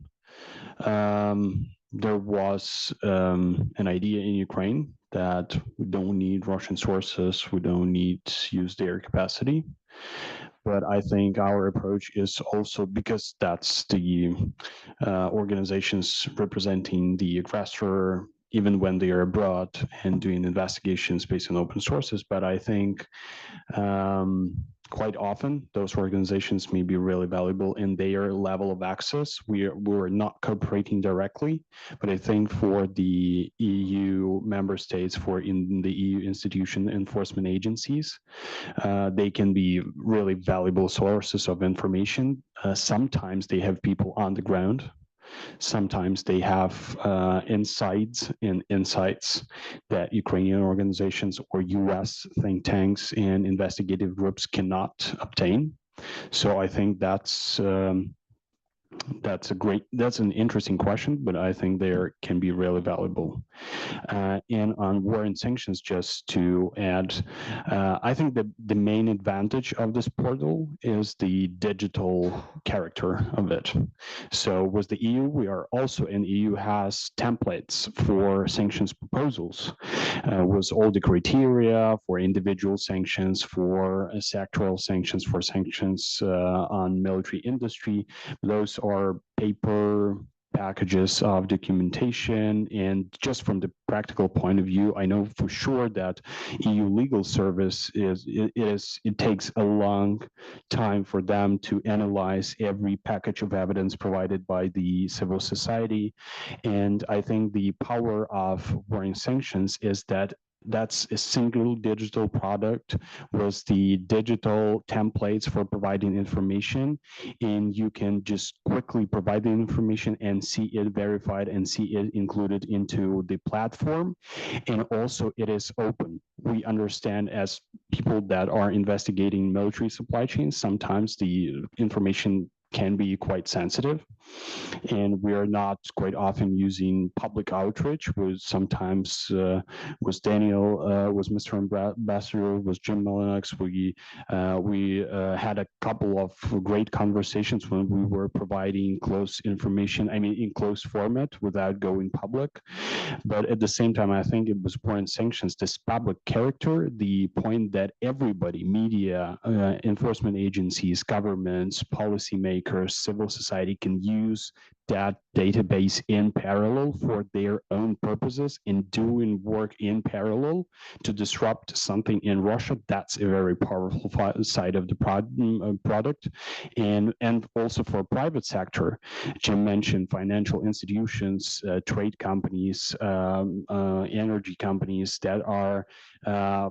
there was an idea in Ukraine that we don't need Russian sources, we don't need to use their capacity. But I think our approach is also because that's the organizations representing the aggressor, even when they are abroad and doing investigations based on open sources. But I think quite often those organizations may be really valuable in their level of access. We're not cooperating directly, but I think for the EU member states, for in the EU institution enforcement agencies, they can be really valuable sources of information. Sometimes they have people on the ground. Sometimes they have insights that Ukrainian organizations or US think tanks and investigative groups cannot obtain. So I think that's an interesting question, but I think there can be really valuable. And on war and sanctions, just to add, I think that the main advantage of this portal is the digital character of it. So with the EU, we are also, and EU has templates for sanctions proposals with all the criteria for individual sanctions, for sectoral sanctions, for sanctions on military industry. Those are paper packages of documentation, and just from the practical point of view, I know for sure that EU legal service it takes a long time for them to analyze every package of evidence provided by the civil society. And I think the power of warring sanctions is that that's a single digital product with the digital templates for providing information, and you can just quickly provide the information and see it verified and see it included into the platform. And also it is open. We understand as people that are investigating military supply chains, sometimes the information can be quite sensitive, and we are not quite often using public outreach. With sometimes with Daniel, with Mr. Ambassador, with Jim Mullinax, we had a couple of great conversations when we were providing close information. I mean, in close format without going public. But at the same time, I think it was important sanctions, this public character, the point that everybody, media, enforcement agencies, governments, policymakers, civil society can use that database in parallel for their own purposes and doing work in parallel to disrupt something in Russia. That's a very powerful side of the product. And also for private sector, Jim mentioned financial institutions, trade companies, energy companies that are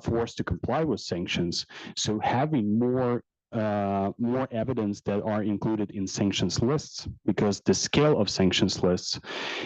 forced to comply with sanctions. So having more evidence that are included in sanctions lists, because the scale of sanctions lists,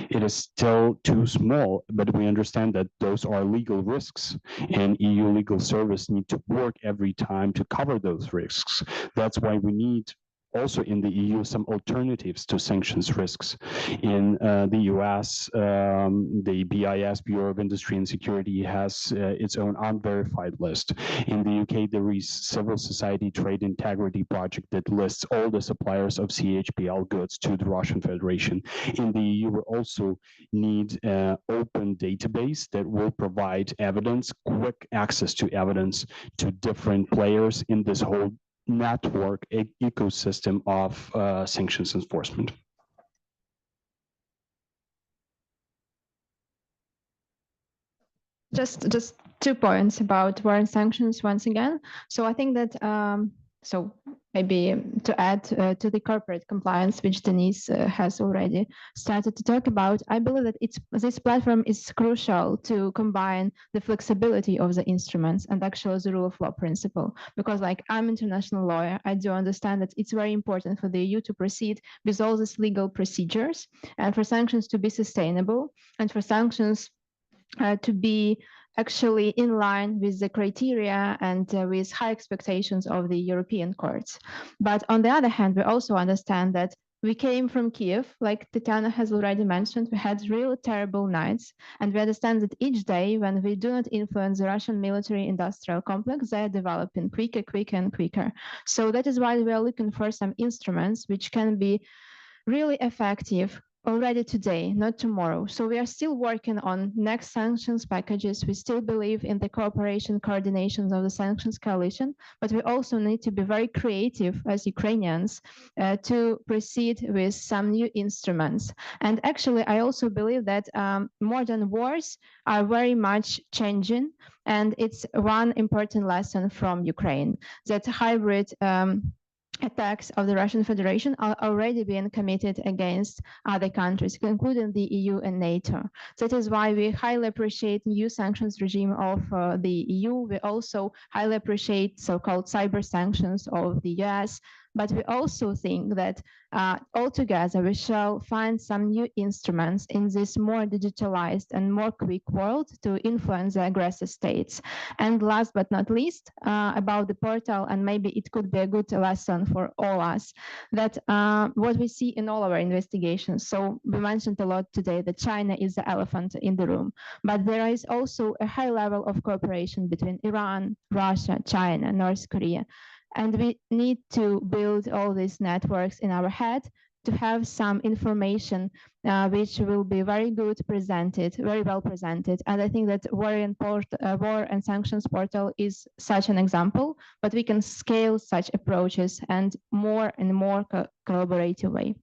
it is still too small, but we understand that those are legal risks, and EU legal service need to work every time to cover those risks. That's why we need also in the EU some alternatives to sanctions risks. In the US, the BIS, Bureau of Industry and Security, has its own unverified list. In the UK, there is Civil Society Trade Integrity Project that lists all the suppliers of CHPL goods to the Russian Federation. In the EU, we also need an open database that will provide evidence, quick access to evidence to different players in this whole network ecosystem of sanctions enforcement. Just 2 points about war and sanctions once again. So I think that so maybe to add to the corporate compliance, which Denise has already started to talk about, I believe that this platform is crucial to combine the flexibility of the instruments and actually the rule of law principle. Because like I'm an international lawyer, I do understand that it's very important for the EU to proceed with all these legal procedures and for sanctions to be sustainable and for sanctions to be actually in line with the criteria and with high expectations of the European courts. But on the other hand, we also understand that we came from Kiev, like Tetiana has already mentioned, we had really terrible nights. And we understand that each day when we do not influence the Russian military industrial complex, they are developing quicker and quicker. So that is why we are looking for some instruments which can be really effective already today, not tomorrow. So we are still working on next sanctions packages. We still believe in the cooperation coordinations of the sanctions coalition, but we also need to be very creative as Ukrainians to proceed with some new instruments. And actually, I also believe that modern wars are very much changing. And it's one important lesson from Ukraine, that hybrid attacks of the Russian Federation are already being committed against other countries, including the EU and NATO. That is why we highly appreciate new sanctions regime of the EU. We also highly appreciate so-called cyber sanctions of the US. But we also think that altogether we shall find some new instruments in this more digitalized and more quick world to influence the aggressor states. And last but not least, about the portal, and maybe it could be a good lesson for all us, that what we see in all our investigations. So we mentioned a lot today that China is the elephant in the room, but there is also a high level of cooperation between Iran, Russia, China, North Korea. And we need to build all these networks in our head to have some information which will be very good presented, very well presented. And I think that War and Sanctions Portal is such an example, but we can scale such approaches and more collaborative way.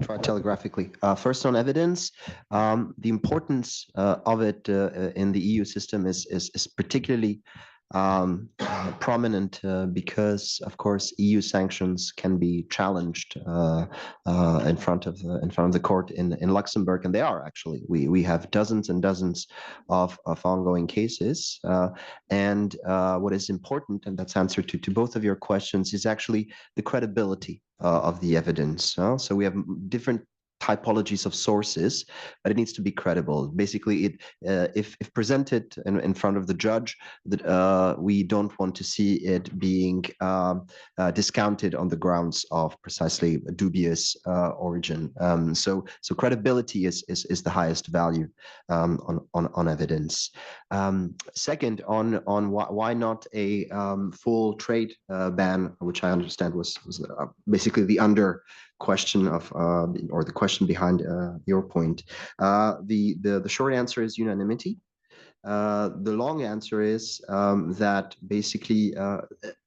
Try telegraphically. First on evidence, the importance of it in the EU system is particularly prominent because, of course, EU sanctions can be challenged in front of the court in Luxembourg, and they are actually. We have dozens and dozens of ongoing cases, and what is important, and that's answer to both of your questions, is actually the credibility of the evidence. So we have different typologies of sources, but it needs to be credible. Basically, if presented in front of the judge, that we don't want to see it being discounted on the grounds of precisely dubious origin. So credibility is the highest value on evidence. Second, on why not a full trade ban, which I understand was basically the under question of or the question behind your point. The short answer is unanimity. The long answer is that basically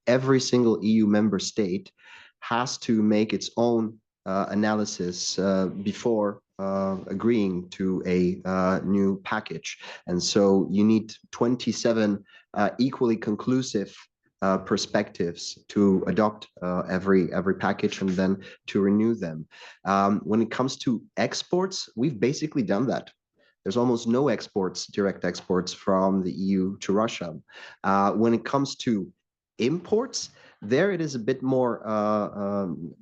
every single EU member state has to make its own analysis before agreeing to a new package. And so you need 27 equally conclusive perspectives to adopt every package and then to renew them. When it comes to exports, we've basically done that. There's almost no exports, direct exports from the EU to Russia. When it comes to imports, there it is a bit more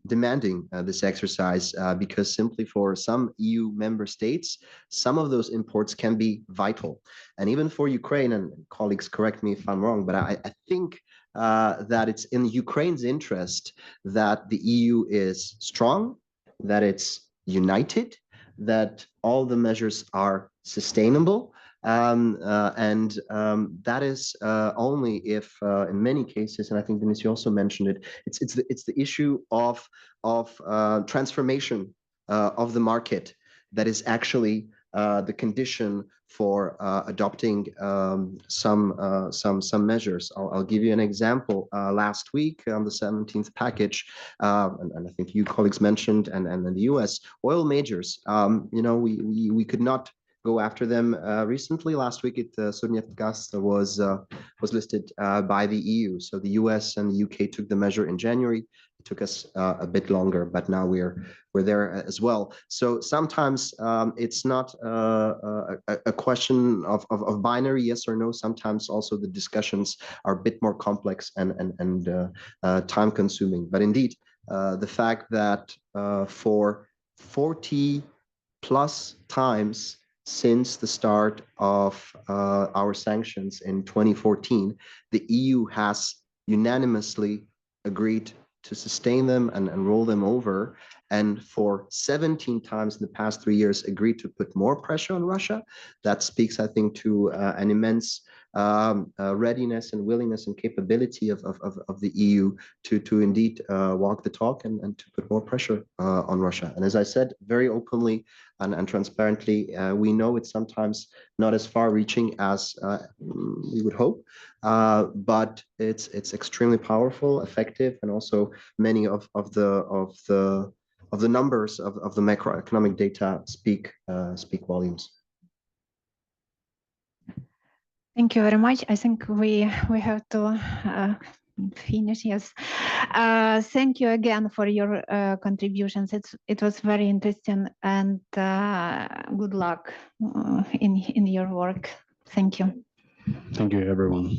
demanding, this exercise, because simply for some EU member states, some of those imports can be vital. And even for Ukraine, and colleagues correct me if I'm wrong, but I think that it's in Ukraine's interest that the EU is strong, that it's united, that all the measures are sustainable. That is only if, in many cases, and I think Denise, you also mentioned it, it's the issue of transformation of the market that is actually the condition for adopting some measures. I'll give you an example. Last week on the 17th package, and I think you colleagues mentioned, and in the US, oil majors, we could not go after them recently. Last week, Gas was listed by the EU. So the US and the UK took the measure in January. It took us a bit longer, but now we're there as well. So sometimes it's not a question of binary yes or no. Sometimes also the discussions are a bit more complex and time consuming. But indeed, the fact that for 40 plus times since the start of our sanctions in 2014, the EU has unanimously agreed to sustain them and roll them over, and for 17 times in the past 3 years agreed to put more pressure on Russia. That speaks, I think, to an immense readiness and willingness and capability of the EU to indeed walk the talk and to put more pressure on Russia. And as I said, very openly and transparently, we know it's sometimes not as far-reaching as we would hope, but it's extremely powerful, effective, and also many of the numbers of the macroeconomic data speak volumes. Thank you very much. I think we have to finish. Yes. Thank you again for your contributions. It was very interesting, and good luck in your work. Thank you. Thank you, everyone.